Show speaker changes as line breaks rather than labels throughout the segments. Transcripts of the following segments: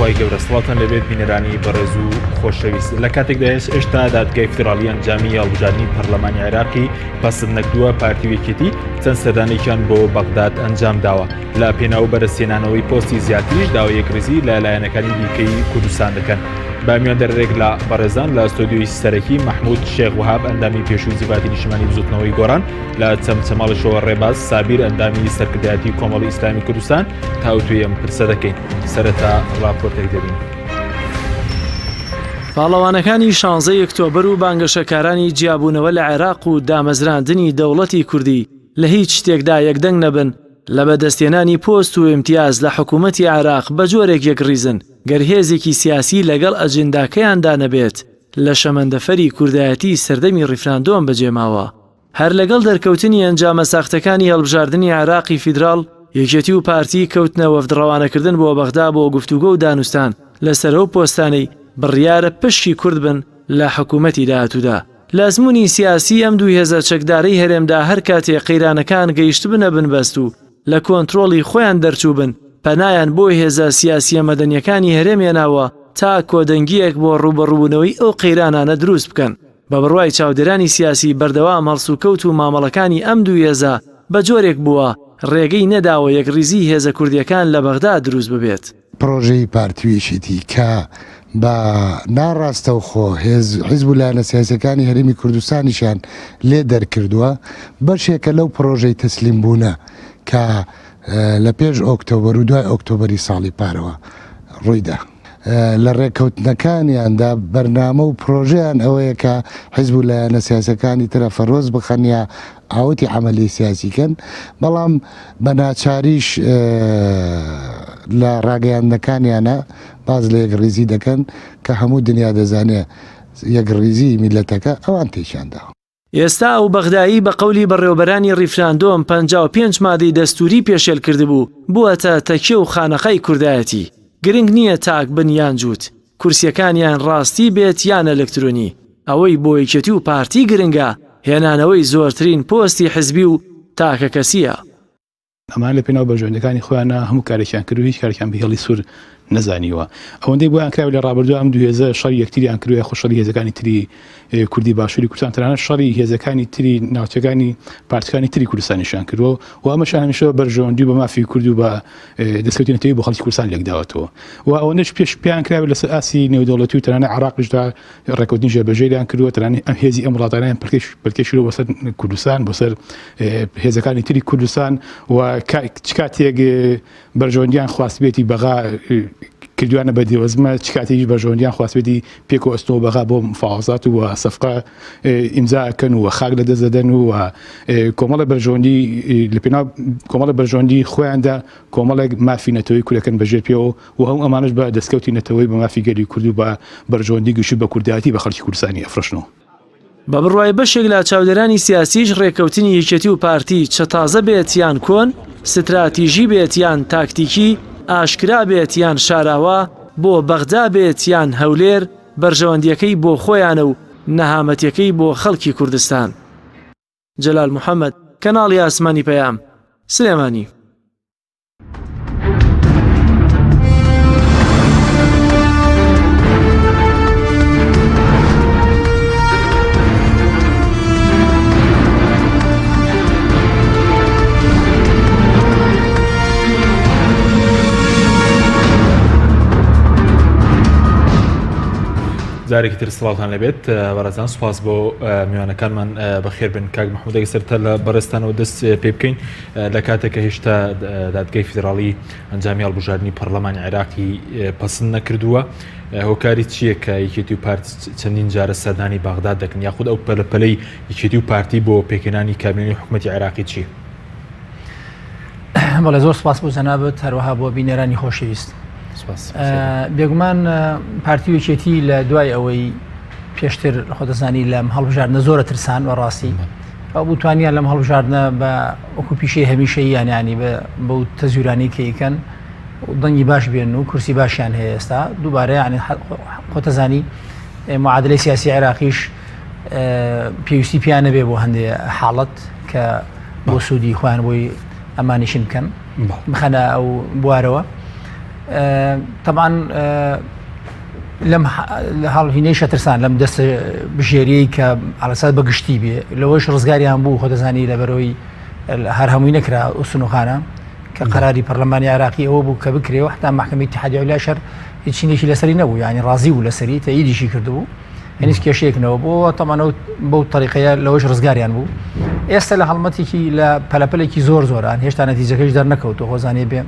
خی گەورە سڵاتان لەبێت بینەرانی بەڕێز و خۆشەویست لە کاتێک دەهێش ئێشتا دادگای فدرالی ئەنجامی هەڵبژاردننی پەرلەمانی عێراقی پەسەند نەکردووە پارتیوێکێتی چەند سەردانێکیان بۆ بەغداد ئەنجام داوە لە پێناو بەرزهێنانەوەی پۆستی زیاتریش داوای یەکڕێزی لە لایەنەکانی دیکەی کوردستان دەکەن. بامیان دەرێک لە بەڕێزان لە ئەستۆدیۆی سەرەکی مەحموود شێخ وهاب ئەندامی پێشووی زیڤاتی نیشتمانی بزوتنەوەی گۆڕان لە چەمچەماڵشەوە ڕێباز سابیر ئەندامی سەرکردایەتی کۆمەڵی ئیسلامی کوردستان تاوتوێم پرسە دەکەین. سەرەتا ڕاپۆرتێک دەبین.
پاڵەوانەکانی 16 ئۆکتۆبر و بانگەشەکارانی جیابوونەوە لە عێراق و دامەزراندنی دەوڵەتی کوردی لە هیچ شتێکدا یەکدەنگ نەبن لە بەدەستێنانی پۆست و ئیمتیاز لە حکوومەتی عێراق بە جۆرێک یەکڕیزن گەر هێزێکی سیاسی لەگەڵ ئەجنداکەیاندا نەبێت لە شەمەندەفەری کوردایەتی سەردەمی ڕیفراندۆم بەجێماوە. هەر لەگەڵ دەرکەوتنی ئەنجامە ساختەکانی هەڵبژاردننی عێراقی فیدراڵ یەکێتی و پارتی کەوتنە وەفدڕەوانەکردن بۆ بەغدا بۆ گفتوگۆ و دانوستان لەسەرەوە پۆستانەی بڕیارە پشکی کورد بن لە حکوومەتی داهاتوودا. لازمونی سیاسی ئەم دوو هێزە چەکدارەی هەرێمدا هەر کاتێ قەیرانەکان گەیشت بنە بنبەست و لە کۆنتڕۆڵی خۆیان دەرچوو بن پەنایان بۆ هێزە سیاسیە مەدەنیەکانی هەرێمێناوە تا کۆدەنگیەک بۆ ڕوبەڕووبوونەوەی ئەو قەیرانانە دروست بکەن. بە بڕوای چاودێرانی سیاسی بەردەوام هەڵسوکەوت و مامەڵەکانی ئەم دوو هێزە بە جۆرێک بووە ڕێگەی نەداوە یەکڕیزی هێزە کوردیەکان لە بەغدا دروست ببێت.
پرۆژەی پارتویشتی کە بە ناڕاستەوخۆ حیزب و لایەنە سیاسەکانی هەرێمی کوردستانیشان لێ دەرکردووە بەشێکە لەو پرۆژەی تەسلیم بوونە کە لە پێش ئۆکتۆبەر و دوای ئۆکتۆبەری ساڵی پارەوە ڕوویدا. لە ڕێککەوتنەکانیاندا بەرنامە و پرۆژیان ئەوەیە کە حیزب و لایەنە سیاسەکانی ترە فەرۆز بخەنیا ئاوەتی عەمەلی سیاسیکەن، بەڵام بە ناچاریش لە ڕاگەیاندنەکانیانە باز لە یەکڕیزی دەکەن کە هەموو دنیا دەزانێت یەکڕیزی میلەتەکە ئەوان تێشانداوە.
ئێستا ئەو بەغدایی بە قەولی بەڕێوەبەرانی ڕیفراندۆم 55 مادەی دەستوری پێشێل کردبوو بووەتە تەکیە و خانەقای کوردایەتی. گرنگ نییە تاک بن یان جووت، کورسیەکانیان ڕاستی بێت یان ئەلکترۆنی. ئەوەی بۆ یەکێتی و پارتی گرنگە هێنانەوەی زۆرترین پۆستی حزبی و تاکە کەسیە.
ئەمان لە پێناو بەژۆندەکانی خۆیانە هەموو کارێکیان کرد و هیچ کارێکیان بهێڵی سوور نەزانیوە. ئەوەندەی بۆیان کراوە لە ڕابردوو ئەم دوو هێزە شەڕی یەکتریان کردووە خۆ شەڕی هێزەکانی تری کوردی باشووری کوردستان تەنانەت شەڕی هێزەکانی تری ناوچەکانی پارتیەکانی تری کوردستانیشان کردووە و ئەمەشان هەمیشە بەرژەوەندی بە مافی کورد و بە دەستکەوتی نەتەوەی بۆ خەڵکی کوردستان لێکداوەتەوە و ئەوەندەش پێش پێیان کراوە لەسەر ئاسی نێودەوڵەتی و تەنانەت عێراقیشدا ڕێکەوتنی جێبەجێیان کردووە تەنانەت ئەم هێزی ئەم وڵاتانیان پەرکێشیرەوە بەسەر کوردستان بۆسەر هێزەکانی تری کوردستان و کاتێک بەرژەوەندیان خواستبێتی بەغا کردوانە بە دیوەزمە چ کاتێکی بەژۆندیان خواستبێتی پێک و ئەستۆ بەغا بۆ مفاوەزات و سەفقە ئیمزاکەن و خاک لە دەستدەدەن و کۆمەڵە بەرژۆندی لە پێناو کۆمەڵە بەرژۆندی خۆیاندا کۆمەڵێک مافی نەتەوەی کوورەکەن بەژێر پێەوە و هەم ئەمانش بە دەستکەوتی نەتەوەی بە مافی گەری کورد و بە بەرژۆندی گشت بە کوردایەتی بە خەڵکی کوردستانی ئەفرۆشنەوە.
بە بڕوای بەشێک لە چاودێرانی سیاسیش ڕێکەوتنی یەکێتی و پارتی چە تازە بێت یان کۆن، ستراتیژی بێت یان تاکتیکی، ئاشکرا بێت یان شاراوە، بۆ بەغدا بێت یان هەولێر، بەرژەوەندیەکەی بۆ خۆیانە و نەهامەتیەکەی بۆ خەڵکی کوردستان. جەلال محەممەد، کەناڵی ئاسمانی پەیام، سلێمانی.
جارێکی تر سڵاتان لەبێت بەڕێزان، سوپاس بۆ میوانەکانمان بەخێر بن. کاک محمودەگە سەرتە لە بەڕێستانەوە دەست پێ بکەین لە کاتێکە هێشتا دادگای فیدراڵی ئەنجامی هەڵبژاردننی پەرلەمانی عێراقی پەسەند نەکردووە. هۆکاری چییە کە یەکێتی و پارتی چەندین جارە سەردانی بەغداد دەکەن یاخود ئەو پەلەپەلەی یەکێتی و پارتی بۆ پێکێنانی کابینەی حکوومەتی عێراقی چی؟
بەڵێ زۆر سپاس بۆ جەنابەت، هەروەها بۆ بینەرانی خۆشەویست. بێگومان پارتی یەکێتی لە دوای ئەوەی پێشتر خۆدەزانی لەم هەڵبژاردنە زۆرە ترسان و ڕاستی بۆ توانیان لەم هەڵبژاردنە بە وەکو پیشەی هەمیشەی یانیانی بەو تەزویرانی کەیکەن دەنگی باش بێن و کورسی باشیان هەیە. ئێستا دووبارە ینی خۆتەزانی معادلەی سیاسی عێراقیش پێویستی پیان نەبێ بۆ هەندێک حاڵەت کە بۆ سوودی خۆیان بۆی ئەمانیشن بکەن بخەنە ئەو بوارەوە. طبعا لەم هەڵهینەی شەترسان لەم دەستە بژێریەی کە ئالەسات بەگشتی بێ لەوەش ڕزگاریان بوو خۆدەزانی لەبەرەوەی هەر هەمووی نەکرا ئوسنوخانە کە قەراری پەرلەمانی عێراقی ئەوە بوو کە بکرێەوە حتا محکەمەی اتحادیە ئەولیا شەر هیچینێکی لەسەری نەبوو یعنی ڕازی بوو لەسەری تەئیدیشی کردبوو هیچ کێشەیەکنەوە بۆ تەمانە بەو طریقەیە لەوەش ڕزگاریان بوو ئێستا لە هەڵمەتێکی لە پەلەپەلێکی زۆران هێشتا نەتیجەکەش دەرنەکەوتەوە خۆزانێ بێ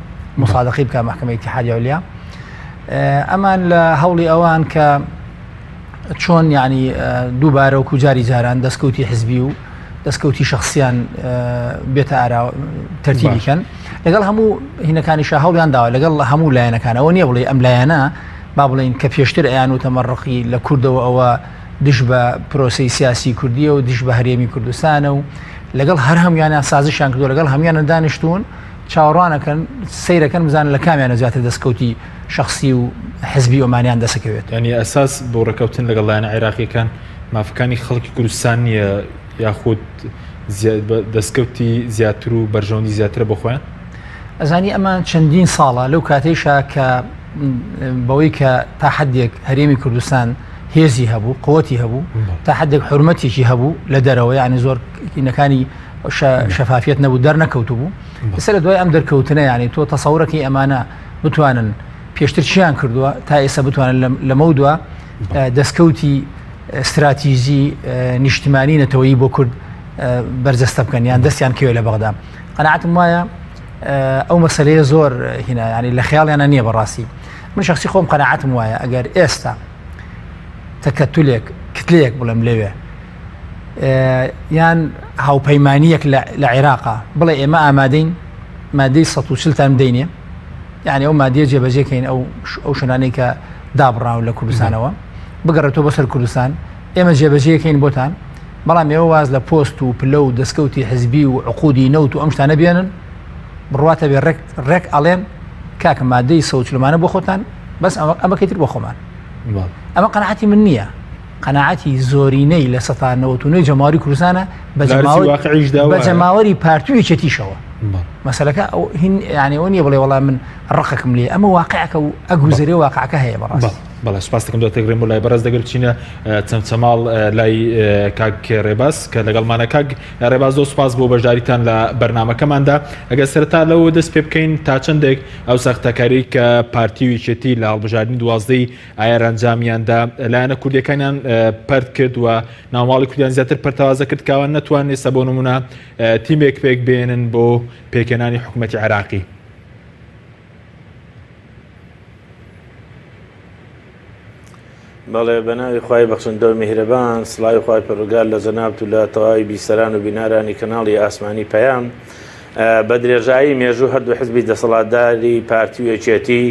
مصادقی بکە محکەمەی اتحادیە ئەولیا ئەمان لە هەوڵی ئەوان کە چۆن یعنی دووبارە و کوجاری جاران دەستکەوتی حزبی و دەستکەوتی شخصیان بێتە ئارا تەرتیبیکەن لەگەڵ هەموو هینەکانیش هەوڵیان داوە لەگەڵ هەموو لایەنەکانەوە نییە بڵێ ئەم لایەنە با بڵین کە پێشتر ئەیان و تەمەڕقی لە کوردەوە ئەوە دش بە پرۆسی سیاسی کوردیە و دش بە هەرێمی کوردستانە و لەگەڵ هەر هەمویانیان سازشیان کردو لەگەڵ هەمویانە دانیشتون چاوەڕوانەکەن سیرەکەن بزانن لە کامیانە زیاتر دەستکەوتی شخصی و حزبی ئۆمانیان دەسەکەوێت
ینی ئەساس بۆ ڕێکەوتن لەگەڵ لایەنە عێراقیەکان مافەکانی خەڵکی کوردستان نیە یاخود دەستکەوتی زیاتر و بەرژەوەندی زیاترە بۆ خۆیان
ئەزانی ئەمان چەندین ساڵە لەو کاتێشە کە بەوەی کە تا حدێک هەرێمی کوردستان هێزی هەبوو قوتی هەبوو تا حدێک حرمەتێکی هەبوو لە دەرەوە یعنی زۆر کینەکانی شەفافیت نەبوو دەرنەکەوت بوو لەسەر لە دوای ئەم دەرکەوتنە یعنی تۆ تەسەوڕەکەی ئەمانە بتوانن پێشتر چیان کردووە تا ئێستا بتوانن لەمەودووە دەستکەوتی استراتیژی نیشتیمانی نەتەوەیی بۆ کورد بەرجەستە بکەن یان دەستیان کەوێ لە بەغدا قەناعەتم وایە ئەو مەسەلەیە زۆر هینە ینی لە خەیاڵیانە نییە بەڕاستی من شخصی خۆم قەناعەتم وایە ئەگەر ئێستا تەکەتولێک کتلەیەک بڵێم لەوێ یان هاوپەیمانیەک لە عێراقا بڵێ ئێمە ئامادەین مادەی 140 بدەینێ یعنی ئەو مادیە جێبەجێکەین ئەو شوێنانەی کە دابڕاو لە کوردستانەوە بگەڕێتەوە بەسەر کوردستان ئێمە جێبەجێەکەین بۆتان بەڵام ئێوە واز لە پۆست و پلە و دەستکەوتی حزبی و عقودی نەوت و ئەم شتانە بێنن بڕواتە بێ ڕێک ئەڵێم کاکە مادەی 140 بۆ خۆتان بەس ئەمەکەیتر بۆ خۆمان ئەمە قەناعەتی من نییە قەناعەتی زۆرینەی لە 1990 جەماوەری کوردستانە بە جەماوەری پارتوی چێتیشەوە مەسەلەکە ینی ئەو نییە بڵێ وەڵام من ڕقەکەم لێ ئەمە واقعەکە و ئەگوزەرێ واقعەکە هەیە بەڕاستی
بەڵێ سپاس دەکەم دواتەگرێم بۆ لای بەڕێز دەگەر بچینە چەمچەماڵ لای کاک ڕێباز کە لەگەڵمانە کاک ڕێباز دۆ سپاس بۆ بەشداریتان لە بەرنامەکەماندا ئەگەر سەرەتا لەوە دەست پێ بکەین تا چەندێک ئەو سەختەکاری کە پارتی ویچێتی لە هەڵبژاردننی دوازدەی ئایر ئەنجامیاندا لایەنە کوردیەکانیان پەرد کرد و ناوماڵی کوردیان زیاتر پەرتەوازە کرد کاوان نەتوانێت سە بۆ نمونە تیمێک پێک بێنن بۆ پێکێنانی حکوومەتی عێراقی
بەڵێ بەناوی خوای بەخشندە و میهرەبان سڵاوی خوای پەروەردگار لە جەنابەت و لە تەواوی بیسەران و بینارانی کەناڵی ئاسمانی پەیام بە درێژایی مێژوو هەردوو حزبی دەسەڵاتداری پارتی وێچێتی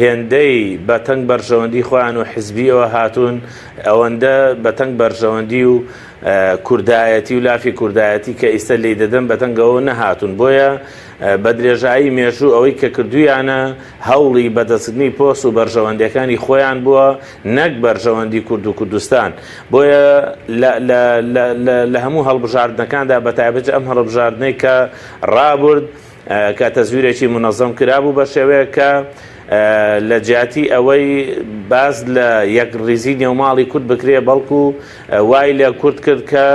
هێندەی بە تەنگ بەرژەوەندی خۆیان و حزبیەوە هاتوون ئەوەندە بە تەنگ بەرژەوەندی و کوردایەتی و لافی کوردایەتی کە ئیستا لێی دەدەن بە تەنگەوە نەهاتوون بۆیە بە درێژایی مێژوو ئەوەی کە کردویانە هەوڵی بەدەستکردنی پۆست و بەرژەوەندیەکانی خۆیان بووە نەک بەرژەوەندی کورد و کوردستان بۆیە لە هەموو هەڵبژاردنەکاندا بەتایبەت ئەم هەڵبژاردنەی کە ڕابرد کە تەزویرێکی منەظەم کرابوو بە شێوەیە کە لە جیاتی ئەوەی باز لە یەک ڕیزی نێوماڵی کورد بکرێ بەڵکو وای لە کورد کرد کە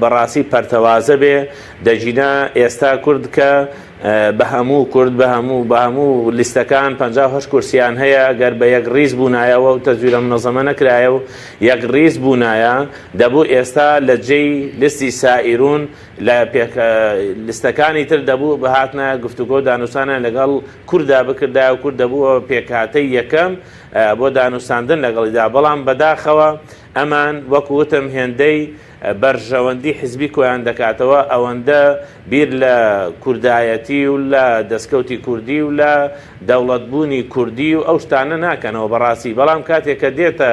بەڕاستی پەرتەوازە بێ دەژینە ئێستا کورد کە بە هەموو کورد بە هەموو لیستەکان 58 کورسیان هەیە ئەگەر بە یەک ڕیز بوونایەوە و تەزویرە منەظەمە نەکرایە و یەک ڕیز بوونایە دەبوو ئێستا لە جێی لیستی سائیرون لە لیستەکانی تر دەبوو بەهاتنە گفتوگۆ دانووسانە لەگەڵ کووردا بکردایە و کورد دەبووە پێکهاتەی یەکەم بۆ دانووساندن لەگەڵیدا بەڵام بەداخەوە ئەمان وەکووتم هێندەی بەرژەوەندی حزبی کۆیان دەکاتەوە ئەوەندە بیر لە کوردایەتی و لە دەستکەوتی کوردی و لە دەوڵەتبوونی کوردی و ئەو شتانە ناکەنەوە بەڕاستی بەڵام کاتێک کە دێتە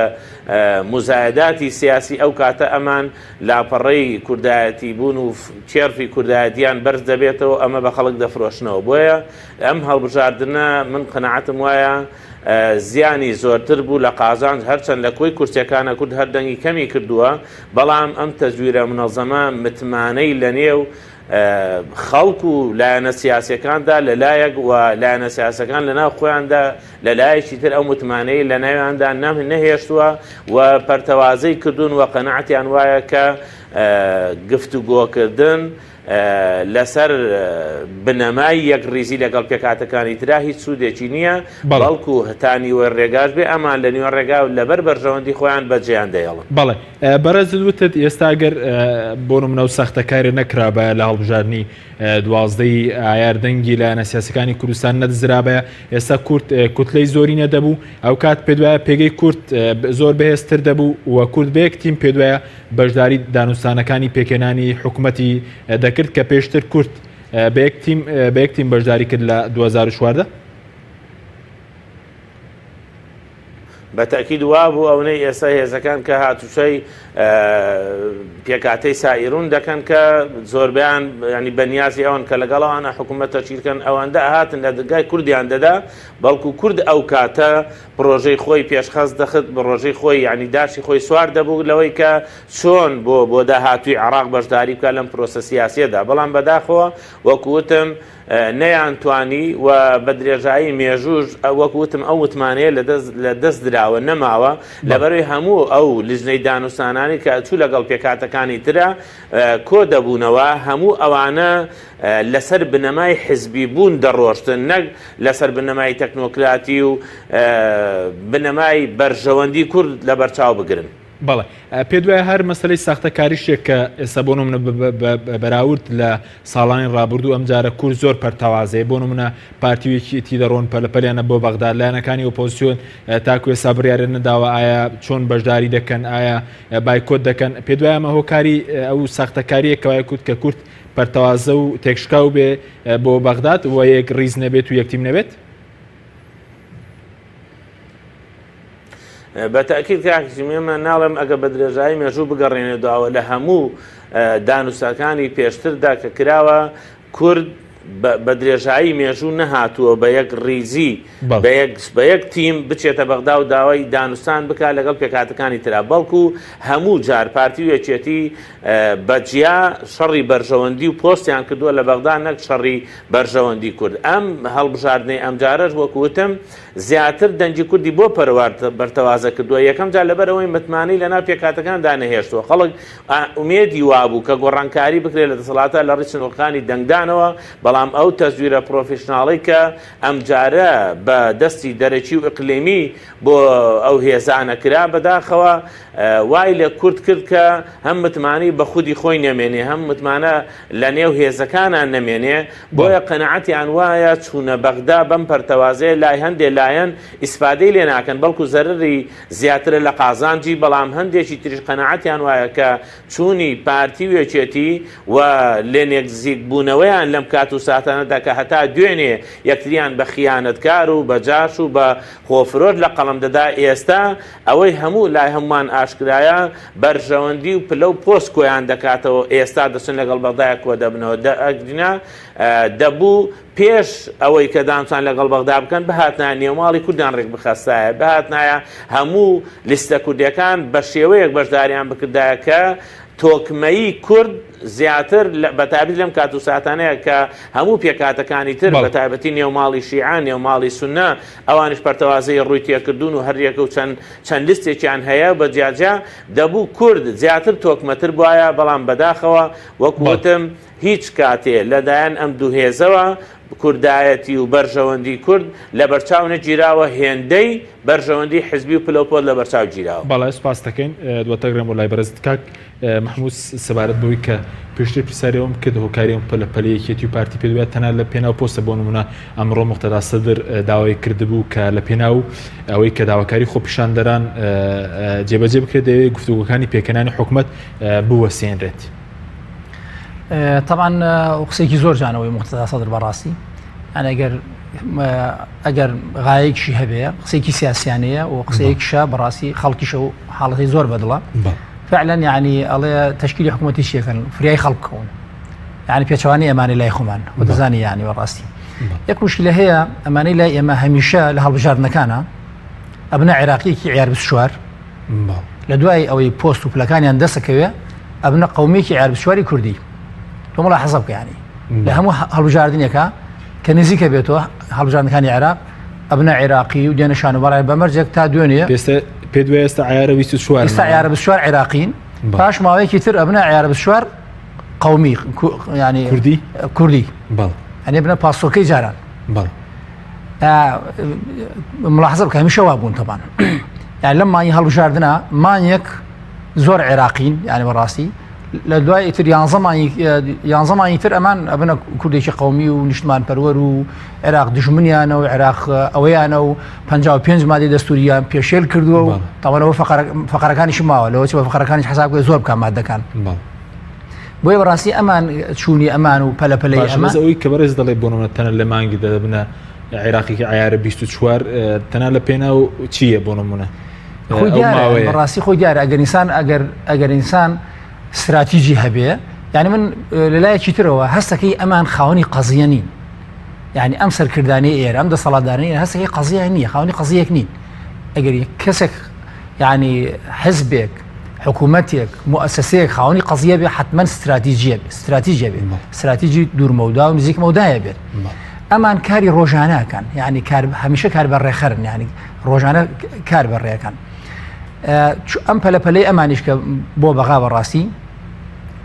مزایداتی سیاسی ئەو کاتە ئەمان لاپەڕەی کوردایەتی بوون و چێرفی کوردایەتیان بەرز دەبێتەوە ئەمە بە خەڵک دەفرۆشنەوە بۆیە ئەم هەڵبژاردنە من قەناعەتم وایە زیانی زۆرتر بوو لە قازانج هەرچەند لە کۆی کورسیەکانە کورد هەردەنگی کەمی کردووە بەڵام ئەم تەزویرە منەظەمە متمانەی لە نێو خەڵک و لایەنە سیاسەکاندا لەلایەک و لایەنە سیاسەکان لەناو خۆیاندا لە لایەکی تر ئەو متمانەی لە ناویاندا نەهێشتووە و پەرتەوازەی کردوون و قەنەعەتیان وایە کە گفتوگۆکردن لەسەر بنەمای یەک ریزی لەگەڵ پێکاتەکانی ترا هیچ سوودێکی نییە بەڵکو هەتانی وە ڕێگاش بێ ئەمان لە نیوە ڕێگا و لەبەر بەرژەوەندی خۆیان بەجێیان دەیەڵن.
بەڵێ بەرەز وتت ئێستا گەر بۆ نمونە و سەختەکاری نەکرابە لە هەڵبژاردننی 12 ئایار دەنگی لایەنە سیاسەکانی کوردستان نەدزرابە ئێستا کورد کوتلەی زۆری نەدەبوو ئەو کات پێدوایە پێگەی کورد زۆر بەهێزتر دەبوو و کورد بەیەک تیم پێدوایە بەشداری دانوستانەکانی پێکێنانی حکوومەتی دەکرد کە پێشتر کورد بەیەک تیم بەشداری کرد لە 2014.
بەتەکید وابوو ئەوەی ئێستا هێزەکان کە هاتوچەی پێکاتەی سائیرون دەکەن کە زۆربیان ینی بەنیازی ئەوان کە لەگەڵەوانە حکوومەتە چیرکەن ئەوەندە هاتن لە دەرگای کوردیان دەدا بەڵکو کورد ئەو کاتە پرۆژەی خۆی پێشخەست دەخت بە ڕۆژەی خۆی ینی داشی خۆی سوار دەبوو لەوەی کە چۆن بۆ داهاتووی عێراق بەشداری بکە لەم پرۆسە سیاسیەدا بەڵام بەداخەوە وەکوتم نەیانتوانی و بە درێژایی مێژوش وەکوتم ئەو وتمانەیە لە دەست دراوە نەماوە لەبەروی هەموو ئەو لیژنەی دانوستانانی کە چوو لەگەڵ پێکاتەکانی ترە کۆ دەبوونەوە هەموو ئەوانە لەسەر بنەمای حزبی بوون دەڕۆشتن نەک لەسەر بنەمای تەکنۆکراتی و بنەمای بەرژەوەندی کورد لە بەرچاو بگرن.
بەڵێ پێ دوایە هەر مەسلەی ساختەکاریشێک کە ئێستا بۆ نمونە بەراورد لە ساڵانی ڕابردوو ئەمجارە کورد زۆر پەرتەوازەیە بۆ نمونە پارتیوێکی دەڕۆن پەلەپەلیانە بۆ بەغداد لایەنەکانی ئۆپۆزیسیۆن تاکو ئێستا بڕیارە نەداوە ئایا چۆن بەشداری دەکەن ئایا بایکۆت دەکەن پێ دوایەمە هۆکاری ئەو ساختەکاریە کەوای کوت کە کورد پەرتەوازە و تێکشکاو بێ بۆ بەغداد و یەک ڕیز نەبێت و یەکتیم نەبێت.
بەتەکید کاکسیمێمە ناڵێم ئەگە بە درێژایی مێژوو بگەڕێنێ داوە لە هەموو دانووسەکانی پێشتردا کە کراوە کورد بە درێژایی مێژوو نەهاتووە بە یەک ڕیزی بە یەک تیم بچێتە بەغدا و داوای دانوستان بک لەگەڵ پێکاتەکانی ترا بەڵکو هەموو جار پارتی و یەکێتی بەجیا شەڕی بەرژەوەندی و پۆستیان کردووە لە بەغدا نەک شەڕی بەرژەوەندی کورد ئەم هەڵبژاردنەی ئەمجارەش وەکوتم زیاتر دەنجی کوردی بۆ پەروار بەرتەوازە کردووە یەکەم جار لەبەرەوەی متمانەی لەناو پێکاتەکاندا نەهێشتووە خەڵک ئومێدی وابوو کە گۆڕانکاری بکرێت لە دەسەڵاتە لە ڕیچنەوەکانی دەنگدانەوە بەڵام ئەو تەزویرە پرۆفیشناڵی کە ئەمجارە بە دەستی دەرەکی و ئیقلیمی بۆ ئەو هێزانە کرا بەداخەوە وای لە کورد کرد کە هەم متمانی بە خودی خۆی نەمێنێ هەم متمانە لە نێو هێزەکانان نەمێنێ بۆیە قەنەعەتیان وایە چوونە بەغدا بەم پەرتەوازەیە لای هەندێک لایەن ئیسفادەی لێ ناکەن بەڵکو زەرری زیاترە لە قازانجی بەڵام هەندێکی تریش قەنەعەتیان وایە کە چوونی پارتی و یەکێتی و لێ نێکزیک بوونەوەیان لەم کات و ساتانەدا کە هەتا دوێنێ یەکتریان بە خیانەتکار و بە جاش و بە خۆفرۆت لە قەڵم دەدا ئێستا ئەوەی هەموو لای هەمومان ئاشکرایە بەرژەوەندی و پلە و پۆست کۆیان دەکاتەوە ئێستا دەچن لەگەڵ بەغدایە کۆ دەبنەوە ئەگرنا دەبوو پێش ئەوەی کە دامسان لەگەڵ بەغدا بکەن بەهاتنایە نێوماڵی کوردان ڕێک بخەستایە بەهاتنایە هەموو لیستە کوردیەکان بە شێوەیەک بەشداریان بکردایە کە تۆکمەیی کورد زیاتر بەتابەت لەم کات و ساتانەیە کە هەموو پێکاتەکانی تر بەتابەتی نێوماڵی شیعان نێوماڵی سونە ئەوانش پەرتەوازەی ڕووی تێکردوون و هەریەکە و چەند لیستێکیان هەیە بە جیاجا دەبوو کورد زیاتر تۆکمەتر بواە بەڵام بەداخەوە وەکوتم هیچ کاتێ لەدایەن ئەم دوو هێزەوە کوردایەتی و بەرژەوەندی کورد لە بەرچاو نەگیراوە هێندەی بەرژەوەندی حزبی و پلۆپۆت لە بەرچاو گیراوە.
بەڵای سپاس دەکەین دواتەگرم و لای بەرزت کاک محموود سەبارەت بەوەی کە پێشتر پرسیارەوەم کرد هۆکاریم پەلەپەلەیەکێتی و پارتی پێدوێت تەنها لە پێناو پۆستە بۆ نمونە ئەمڕۆ مقتەدا سەدر داوای کردبوو کە لە پێناو ئەوەی کە داواکاری خۆپیشاندەران جێبەجێ بکرێت دەوێت گفتوگەکانی پێکەنانی حکوومەت بوەسێنرێت.
طبعا قسێکی زۆر جانەوەی مقتەدا سەدر بەڕاستی ئەگەر غایەکشی هەبەیە قسێکی سیاسیانەیە و قسەیەکشە بەڕاستی خەڵکیشە و حاڵەتی زۆر بەدڵە فعلا یعنی ئەڵێ تشکیلی حکوومەتی شێکن فریای خەڵکەون یعنی پێچوانی ئەمانی لای خۆمان و دەزانی یعنی بەڕاستی یەک مشکلە هەیە ئەمانەی لای ئێمە هەمیشە لە هەڵبژاردنەکانە ئەبنە عێراقیەکی عیار 24 لە دوای ئەوەی پۆست و پلەکانیان دەسەکەوێ ئەبنە قەومێکی عیار 24 کوردی تۆمەڵە حەزە بکەیانی لە هەموو هەڵبژاردنێکە کە نزیکە بێتەوە هەڵبژاردنەکانی عێراق ئەبنە عێراقی و دێنە شانوەڕای بەمەرجێک تا دوێنێ
پێ دوێ ئێستا عیارە 24
ئێستا عیارە 24 عێراقین پاش ماوەیەکی تر ئەبنە عیارە 24 قومی ینی کوردی ئەنێ بنە پاسۆکەی جاران ملاحظە بکە هەمیشە وا بوون تەبان یعنی لەم مانگی هەڵبژاردنە مانگێک زۆر عێراقین یعنی بەڕاستی لە دوای ئیتر 11 مانگی تر ئەمان ئەبنە کوردێکی قومی و نیشتمان پەروەر و عێراق دژمنیانە و عێراق ئەوەیانە و 55 مادەی دەستوریان پێشێل کردووە و تاوانەوە فەقەرەکانیشی ماوە لەوە بە فەقەرەکانیش حساب کرد زۆر بکەم مادەکان بۆیە بەڕاستی ئەمان چوونی ئەمان و پەلەپەلەی ئەمە
ئەوەی کە بەڕێز دەڵێ بۆنەوە تەنە لە مانگی دەبنە عێراقی عیارە 24 تەنە لە پێنا و چییە بۆ نمونە
بەڕاستی خۆی دیارە ئەگەر ئینسان استراتیژی هەبێ یعنی من لەلایەکی ترەوە هەستەکەی ئەمان خاوەنی قەزیە نین یعنی ئەم سەرکردانی ئێرە ئەم دەسەڵاتدارنی هەستەکەی قەزیە نییە خاوەنی قەزیەک نین ئەگەر کەسێک یعنی حزبێک حکوومەتێک مؤسسەیەک خاوەنی قەزیە بێ حتمما استراتیژیە بێ استراتیژی دوورمەودا و نزیک مەودایە بێت ئەمان کاری ڕۆژانەکەن یعنی هەمیشە کار بەڕێخەرن یعنی ڕۆژانە کار بەڕێەکەن ئەم پەلەپەلەی ئەمانیش کە بۆ بەغا بەڕاستی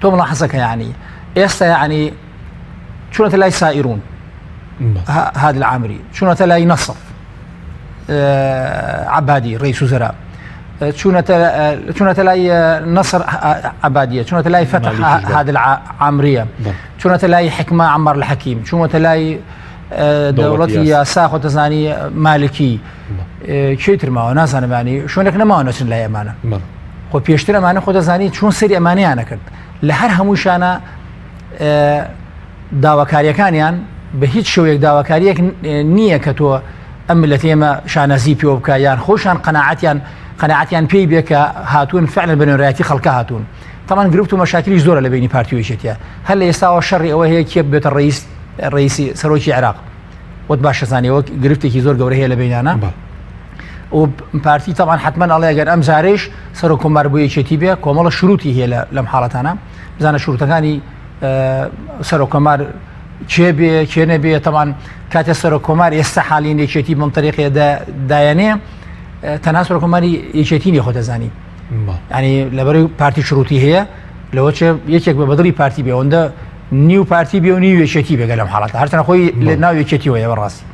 تۆ ملاحظەکە یعنی ئێستا یعنی چونەتە لای سائیرون هاد العامری چونەتە لای نەسف عبادی ڕئیس وزرا چونەتە لای نەسر عبادیە چونەتە لای فتح هاد العامریە چونەتە لای حکمە عەمەر الحەکیم چونەتە لای دەوڵەتی یاسا خۆ دەزانی مالکی کێتر ماوە نازانم ینی شوێنێک نەماوە نەچن لای ئەمانە خۆ پێشتر ئەمانە خۆ دەزانی چۆن سەری ئەمانەیانە کرد لە هەر هەمووشانە داواکاریەکانیان بە هیچ شێوەیەک داواکاریەک نییە کە تۆ ئەم ملەتی ئێمە شانەزی پێوە بکە یان خۆشان قەناعەتیان پێی بێ کە هاتوون فعلا بە نوێنەرایەتی خەڵکە هاتوون تەمان گرفت و مەشاکلی زۆرە لە بینی پارتی وێچێتیە هەر لە ئێستاوە شەڕی ئەوە هەیە کێ بێتە ڕئیسی سەرۆکی عێراق وت باشە زانیەوە گرفتێکی زۆر گەورە هەیە لە بینانە و پارتی تەمان حتمما ئەڵێ ئەگەر ئەم زارێش سەرۆک کۆمار بۆ یەکێتی بێ کۆمەڵە شروتی هەیە لەم حاڵەتانە بزانە شروتەکانی سەرۆک کۆمار کێ بێ کێ نەبێ تەمان کاتێ سەرۆک کۆمار ئێستا حاڵین یەکێتی بەم تەریقێ دایانێ تەنها سەرۆک کۆماری یەکێتی نیە خۆ دەزانی ینی لەبەرەوەی پارتی شروتی هەیە لەوە یەکێک بە بەدڵی پارتی بێ ئەوەندە نیو پارتی بێ و نیو یەکێتی بێگە لەم حاڵەتە هەرچەنە خۆی لە ناو یەکێتیەوەیە بەڕاستی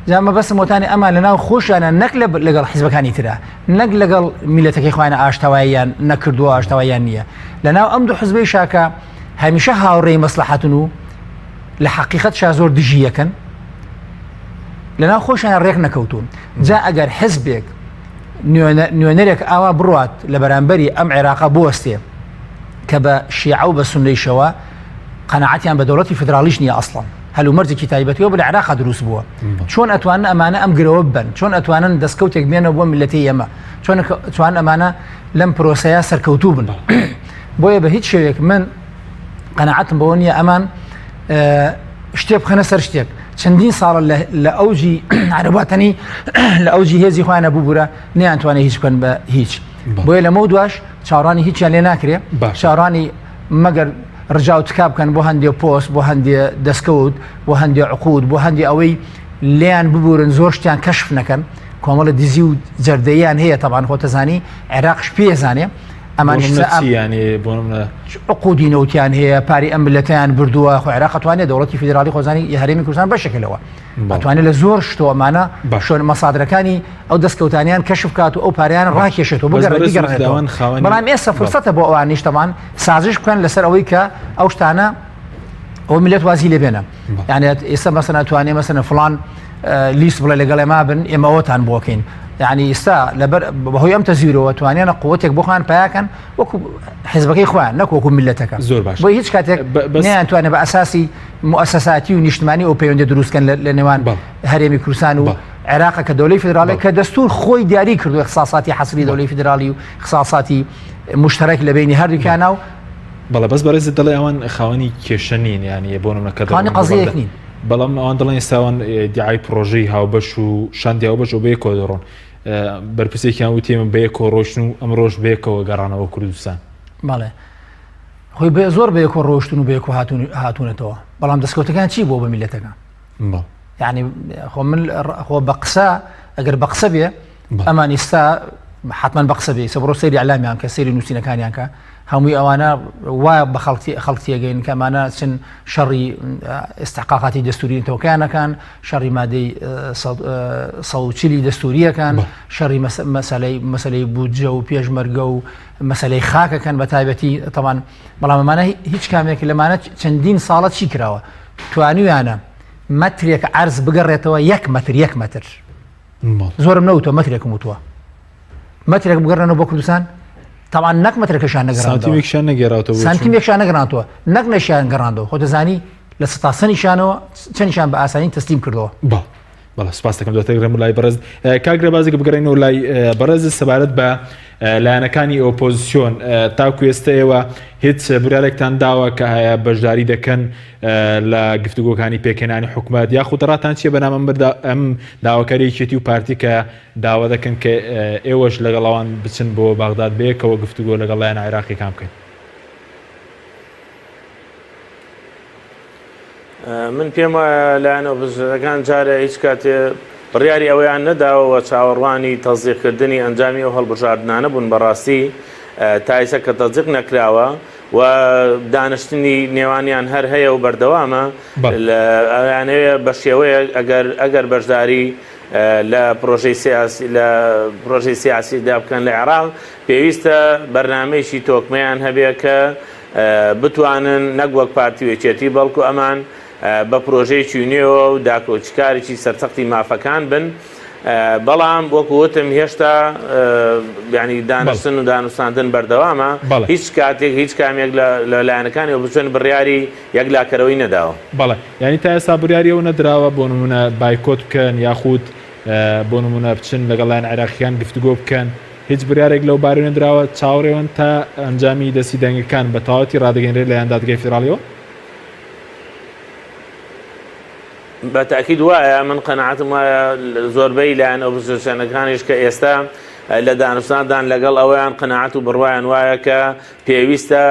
جامە بەسم وتانی ئەمان لە ناو خۆشیانە نەک لەگەڵ حیزبەکانی ترە نەک لەگەڵ میلەتەکەی خوانە ئاشتەواییان نەکردووە ئاشتەواییان نییە لە ناو ئەم دوو حزبەی شاکە هەمیشە هاوڕێی مەسلحەتن و لە حەقیقەت شا زۆر دژی یەکەن لە ناو خۆشیان ڕێک نەکەوتون جا ئەگەر حزبێک نوێنەرێک ئاوا بڕات لە بەرامبەری ئەم عێراقا بوەستێ کە بە شیعە و بە سونەیشەوە قەناعەتیان بە دەوڵەتی فدرالیش نییە ئەسڵەن هەلومەرجێکی تایبەتیەوە بە عێراقا دروست بووە چۆن ئەتوانن ئەمانە ئەم گرەوە ببەن چۆن ئەتوانن دەستکەوتێک بێنەوە بۆ میلەتەی ئێمە چۆن ئەمانە لەم پرۆسەیە سەرکەوتوو بن بۆیە بە هیچ شێوێک من قەناعەتم بەوە نییە ئەمان شتێک بخەنە سەر شتێک چەندین ساڵە لە ئەوجی عەرەباتەنی لە ئەوجی هێزی خۆیانە بووبورە نەیانتوانێت هیچ بکەن بە هیچ بۆیە لەمە دوای چاوەڕانی هیچیان لێ ناکرێ چاوەڕانی مەگەر ڕجاو تکا بکەن بۆ هەندێک پۆست بۆ هەندێک دەستکەوت بۆ هەندێک عقود بۆ هەندێک ئەوەی لیان ببورن زۆر شتیان کەشف نەکەن کۆمەڵە دزی و جەردەییان هەیە تەبان خۆتەزانی عێراقش پێزانێ ئەمان عقودی نەوتیان هەیە پاری ئەم ملەتیان بردووە خۆ عێراق ئەتوانێت دەوڵەتی فیدرالی خۆزانی هەرێمی کوردستان بەشێکەوە ئەتوانێت لە زۆر شتۆ ئەمانە شۆن مەسادرەکانی ئەو دەستکەوتانیان کەشف کات و ئەو پاریان ڕاکێشێتەوە بگەڕێتەوە بەڵام ئێستا فرسەتە بۆ ئەوانیش تەمان سازش بکەن لەسەر ئەوەی کە ئەو شتانە ئەو میلەت وازی لێ بێنە یعنی ئێستا مەسەن ئەتوانێت مەسەن فڵان لیست بڵێ لەگەڵ ئێمە بن ئێمە ئەوەتان بۆکەین یعنی ئێستا لەبەر بەهۆی ئەم تەزیرەوە توانیانە قووەتێک بۆخۆیان پیاکەن وەکو حیزبەکەی خۆیان نەک وەکو میلەتەکە
زۆر باش
بۆ هیچ کاتێک نەیانتوانێت بە ئەساسی مؤسساتی و نیشتمانی ئەو پەیوەندی دروستکەن لە نێوان هەرێمی کوردستان و عێراق کە دەوڵەتی فیدراڵی کە دەستور خۆی دیاری کردو اختصاصاتی حەسری دەوڵەتی فیدراڵی و اختصاصاتی مشترک لە بینی هەردووکیانە و
بەڵێ بەس بەڕێزت دەڵێ ئەوان خاوەنی کێشە نین یعنی بۆ نمونە کە
خاوەنی قەزیەیەک نین
بەڵام ئەوان دەڵێن ئێستاوان دیعای پرۆژەی هاوبەش و شاندی هاوبەش و بەیەکەوە دەڕۆن بەرپرسێکیان وتی من بەیەکەوە ڕۆشن و ئەم ڕۆژ بەیەکەوە گەڕانەوە کوردستان
بەڵێ خۆی بێ زۆر بەیەک ڕۆشتن و بەیەک هاتوونەتەوە بەڵام دەستکەوتەکان چی بۆ بە میلەتەکان یعنی خۆ بە قسە ئەگەر بە قسە بێ ئەمان ئێستا حتمما بە قسە بێ ئێستا بڕۆ سەیری ئەعلامیان کە سەیری نووسینەکانیان کە هەمووی ئەوانە وایە بە خەڵکتیەگەین کە ئەمانە چن شەڕی ئستحقاقاتی دەستوری تەوەکانەکان شەڕی مادەی 140 دەستوریەکان شەڕی مەسەلەی بودجە و پێشمەرگە و مەسەلەی خاکەکەن بە تایبەتی تەمان بەڵام ئەمانە هیچ کامێک لەمانە چەندین ساڵە چی کراوە توانیویانە مەترێک عەرز بگەڕێتەوە 1 مەتر زۆرم نەوتوە مەترێکم وتووە مەترێک بگەڕێنەوە بۆ کوردستان تاوان نەک مەترێکەشان نەگەڕاوە سانتیمێکشان نەگەڕاوە نەک نەشیان گەڕاندەوە خۆ دەزانی لە ستاسەنیشانەوە چەندیشان بە ئاسانی تەسلیم کردەوە
بەڵێ سپاس دەکەم دواتر لای بەڕێز کاگرە بازێک بگەڕێنەوە لای بەڕێز سەبارەت بە لایەنەکانی ئۆپۆزیسیۆن تاکو ئێستا ئێوە هیچ بڕیارێکتان داوە کە هەیە بەشداری دەکەن لە گفتوگۆکانی پێکەنانی حکوومەت یاخود ڕاتان چیە بەنام ئەم داواکاریەکێتی و پارتی کە داوا دەکەن کە ئێوەش لەگەڵەوان بچن بۆ باغداد بەیەکەوە گفتوگۆ لەگەڵ لایەن عێراقی کام بکەین
من پێم وایە لایەنە ئۆپۆزیسیۆنەکان جارە هیچ کاتێ بڕیاری ئەوەیان نەداوەوە چاوەڕوانی تەزیقکردنی ئەنجامی ئەو هەڵبژاردنانە بوون بەڕاستی تایسە کە تەزیق نەکراوە و دانیشتنی نێوانیان هەر هەیە و بەردەوامە ئەوانەیە بە شێوەیە ئەگەر بەشداری لە پرۆژەی سیاسیدا بکەن لە عێراق پێویستە بەرنامەیەکی تۆکمەیان هەبێ کە بتوانن نەک وەک پارتیوێکێتی بەڵکو ئەمان بە پرۆژەیەکی نوێەوە و داکۆچکارێکی سەرسەختی مافەکان بن بەڵام وەکو وتم هێشتا ینی دانیشتن و دانووساندن بەردەوامە هیچ کاتێک هیچ کامێک لە لایەنەکانی ئۆپۆزیسیۆن بڕیاری یەکلاکەرەوەی نەداوە
بەڵێ ینی تا ئێستا بڕیاری ئەو نەدراوە بۆ نمونە بایکۆت بکەن یاخود بۆ نمونە بچن لەگەڵ لایەن عێراقییان گفتوگۆ بکەن هیچ بڕیارێک لەو بارەوە نەدراوە چاوەڕێوەن تا ئەنجامی دەستی دەنگەکان بە تەواوەتی ڕادەگەێنرێت لە لایەن دادگای فیدراڵیەوە
بە تاکید وایە من قەنەعەتم وایە زۆربەی لایەن ئۆپۆزیسیۆنەکانیش کە ئێستا لە دانووساندان لەگەڵ ئەوەیان قەنەعەت و بڕوایان وایە کە پێویستە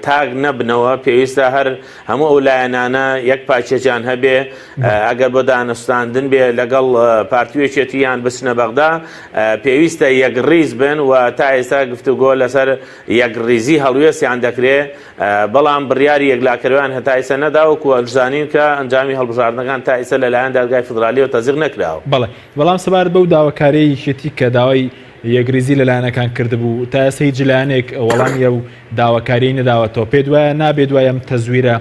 تاگ نەبنەوە پێویستە هەر هەموو ئەو لایەنانە یەک پاچێکیان هەبێ ئەگەر بۆ دانووساندن بێ لەگەڵ پارتیوێکێتییان بچنە بەغدا پێویستە یەکڕیز بن و تا ئێستا گفتوگۆ لەسەر یەکڕیزی هەڵوێستیان دەکرێ بەڵام بڕیاری یەکلاکەروان هەتا ئێستا نەداوەکو ئەلزانین کە ئەنجامی هەڵبژاردنەکان تا ئێستا لەلایەن دادگای فیدراڵیەوە تەزیق نەکراوە
بەڵام سەبارەت بەو داواکاریەکێتی کە داوای یەکریزی لەلایەنەکان کردبوو تا ئێستا هیچ لایەنێک وەڵامی ئەو داواکاری نەداوەتەوە پێت وایە نابێت دوای ئەم تەزویرە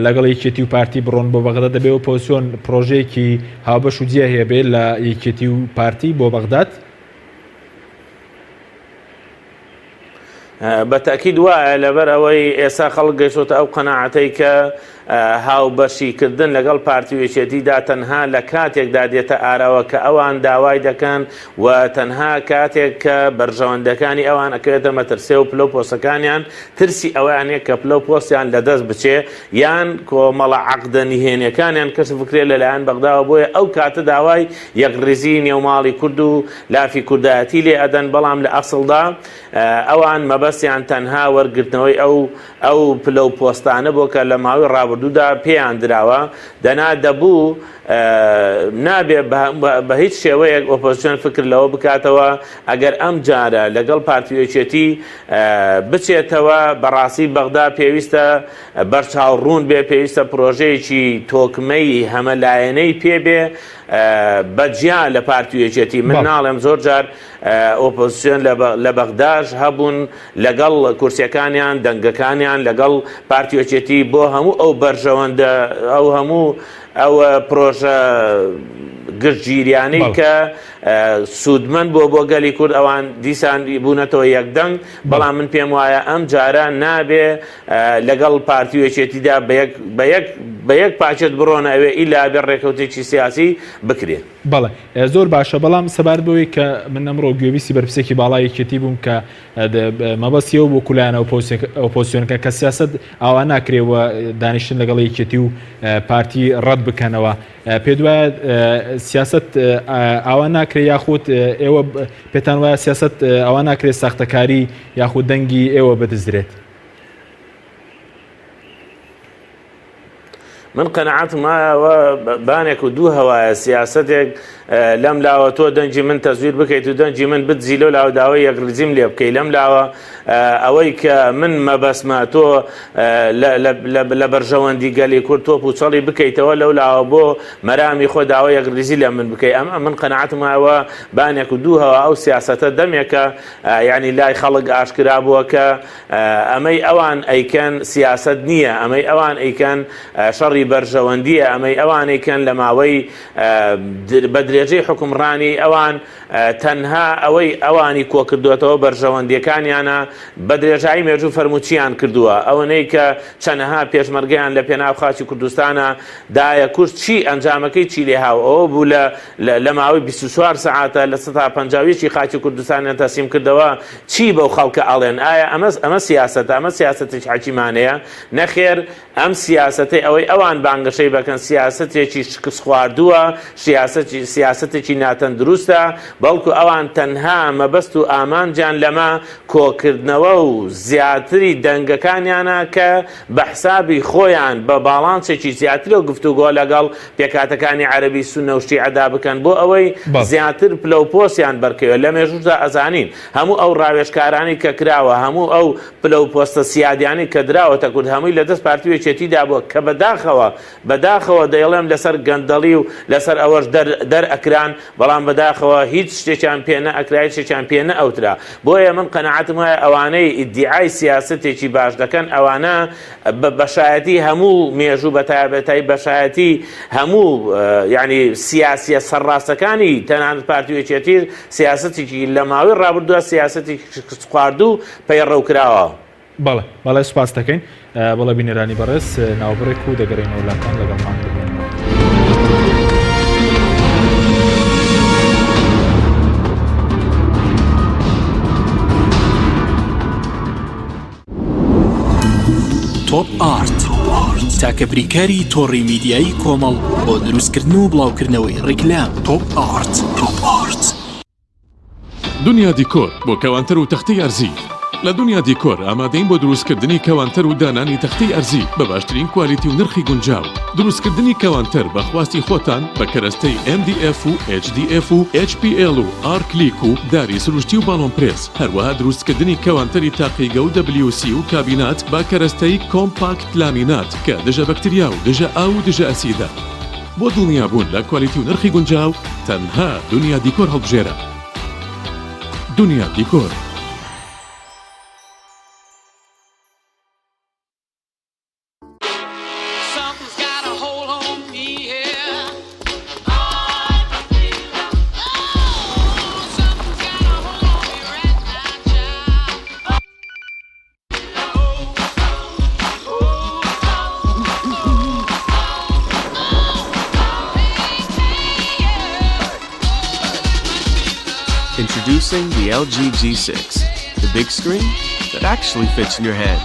لەگەڵ یەکێتی و پارتی بڕۆن بۆ بەغداد دەبێ ئۆپۆزیسیۆن پرۆژەیەکی هاوبەش و جیا هەیە بێت لە یەکێتی و پارتی بۆ بەغداد
بە تاکید وایە لەبەر ئەوەی ئێستا خەڵک گەیشتۆتە ئەو قەناعەتەی کە هاوبەشیکردن لەگەڵ پارتیوێکێتیدا تەنها لە کاتێکدا دێتە ئاراوە کە ئەوان داوای دەکەن و تەنها کاتێک کە بەرژەوەندەکانی ئەوان ئەکەوێتە مەترسێ و پلە پۆستەکانیان ترسی ئەوانەیە کە پلە پۆستیان لەدەست بچێ یان کۆمەڵە عەقدە نهێنیەکانیان کەسب بکرێت لەلایەن بەغداوە بۆیە ئەو کاتە داوای یەکڕیزی نێوماڵی کورد و لافی کوردایەتی لێ ئەدەن بەڵام لە ئەسڵدا ئەوان مەبەستیان تەنها وەرگرتنەوەی ئەو پلە و پۆستانە بۆ کە لە ماوەی ڕابردوودا پێیان دراوە دەنا دەبوو نابێ بە هیچ شێوەیەک ئۆپۆزیسیۆن فکر لەوە بکاتەوە ئەگەر ئەم جارە لەگەڵ پارتیوێکێتی بچێتەوە بەڕاستی بەغدا پێویستە بەرچاوڕوون بێ پێویستە پرۆژەیەکی تۆکمەی هەمەلایەنەی پێبێ بەجیا لە پارتیوێکێتی من ناڵێم زۆر جار ئۆپۆزیسیۆن لە بەغداش هەبوون لەگەڵ کورسیەکانیان دەنگەکانیان لەگەڵ پارتیوێکێتی بۆ هەموو ئەو بەرژەوەندە ئەو هەموو ئەوە پرۆژە گشتگیریانەی کە سوودمەند بۆ گەلی کورد ئەوان دیسان بوونەتەوە یەکدەنگ بەڵام من پێم وایە ئەم جارە نابێ لەگەڵ پارتیوێکێتیدا بە یەک پاچێت بڕۆنە ئەوێ ئیلا بێ ڕێکەوتێکی سیاسی بکرێ
بەڵێ زۆر باشە بەڵام سەبارەت بەوەی کە من ئەمڕۆ گوێویستی بەرپرسێکی باڵای یەکێتی بووم کە مەبەستیەوە بۆ کولایەنە ئۆپۆزیسیۆنەکە کە سیاست ئاوا ناکرێەوە دانیشتن لەگەڵ یەکێتی و پارتی ڕەت بکەنەوە پێ دوایە سیاست ئاوا ناکرێت یاخود ئێوە پێتان وایە سیاست ئەوە ناکرێت ساختەکاری یاخود دەنگی ئێوە بەدەستدرێت
من قەنەعەتم بانێک و دوو هەوایە سیاسەتێک لەم لاوە تۆ دەنجی من تەزویر بکەیت و دەنجی من بتزی لەو لاوداوای یەکڕزیم لێ بکەیت لەم لاوە ئەوەی کە من مەبەسمە تۆ لە بەرژەوەندی گەلی کورد تۆپ و چەڵی بکەیتەوە لەو لاوە بۆ مەرامی خۆ داوای یەکڕزی لە من بکەیت ئەمە من قەنەعەتم ئەوە بانێک و دوو هەوە ئەو سیاسەتە دەمێکە یعنی لای خەڵک ئاشکرا بووە کە ئەمەی ئەوان ئەیکەن سیاست نییە ئەمەی ئەوان ئەیکەن شەڕی بەرژەوەندیە ئەمەی ئەوان ئەیکەن لە ماوەی بە درێژەی حکومڕانی ئەوان تەنها ئەوەی ئەوانی کۆکردوێتەوە بەرژەوەندیەکانیانە بە درێژایی مێژوو فەرموچیان کردووە ئەوەنەی کە چەنەها پێشمەرگەیان لە پێناو خاچی کوردستانە دایە کورد چی ئەنجامەکەی چی لێهاو ئەوە بوو لە ماوەی 24 سەعاتە لە 150 خاچی کوردستانیان تەسلیم کردەوە چی بەو خەڵکە ئەڵێن ئایا ئەمە سیاسەتە ئەمە سیاسەتێکی حەکیمانەیە نەخێر ئەم سیاسەتی ئەوەی ئەوان بانگەشەی بەکەن سیاسەتێکی شکست خواردووە سیاسەتێکی ناتەندروستە بەڵکو ئەوان تەنها مەبەست و ئامانجان لەمە کۆکردنەوە و زیاتری دەنگەکانیانە کە بە حسابی خۆیان بە باڵانسێکی زیاتر و گفتوگۆ لەگەڵ پێکاتەکانی عەرەبی سونە و شیعەدا بکەن بۆ ئەوەی زیاتر پلە و پۆستیان بەرکەوێت لە مێژوودا ئەزانین هەموو ئەو ڕاوێژکارانی کە کراوە هەموو ئەو پلە و پۆستە سیادیانی کە دراوەتە کورد هەمووی لەدەست پارتیوێکێتیدا بووە کە بەداخەوە دەیڵێم لەسەر گەندەڵی و لەسەر ئەوەش دەرئەکران بەڵام بەداخەوە هیچ شتێکیان پێ نەئەکرای شتێکیان پێ نەئەوترا بۆیە من قەنەعەتم وایە ئەوانەی ئیدعای سیاسەتێکی باش دەکەن ئەوانە بەشایەتی هەموو مێژوو بەتایبەتی بەشایەتی هەموو یعنی سیاسیە سەرڕاستەکانی تەنانەت پارتیوێکێتی سیاسەتێکی لە ماوەی ڕابردووە سیاسەتی خواردوو پەیڕەوکراوە.
بەڵێ سوپاس دەکەین بەڵێ بینەرانی بەڕێز ناوبڕێک و دەگەڕێنەوە وڵاتان لەگەڵمان ببینەوە.
تۆپ ئارت تاکە بریکاری تۆڕی میدیایی کۆمەڵ بۆ دروستکردن و بڵاوکردنەوەی ڕیکلام. تۆپ ئارت.
دنیا دیکۆر بۆ کەوانتەر و تەختەی ئەرزی. لە دنیا دیکۆر ئامادەین بۆ دروستکردنی کەوانتەر و دانانی تەختەی ئەرزی بە باشترین کوالیتی و نرخی گونجاو. دروستکردنی کەوانتەر بە خواستی خۆتان بە کەرەستەی MDF و HDF و HPL و R-Click و داری سروشتی و باڵۆن پرێس. هەروەها دروستکردنی کەوانتەری تاقیگە و WC و کابینات با کەرەستەی کۆمپاکت لامینات کە دژە بەکتریا و دژە ئاو و دژە ئەسیدە. بۆ دڵنیابوون لە کوالیتی و نرخی گونجاو تەنها دنیا دیکۆر هەڵبژێرە. دنیا دیکۆر.
Introducing the LG G6, the big screen that actually fits in your head.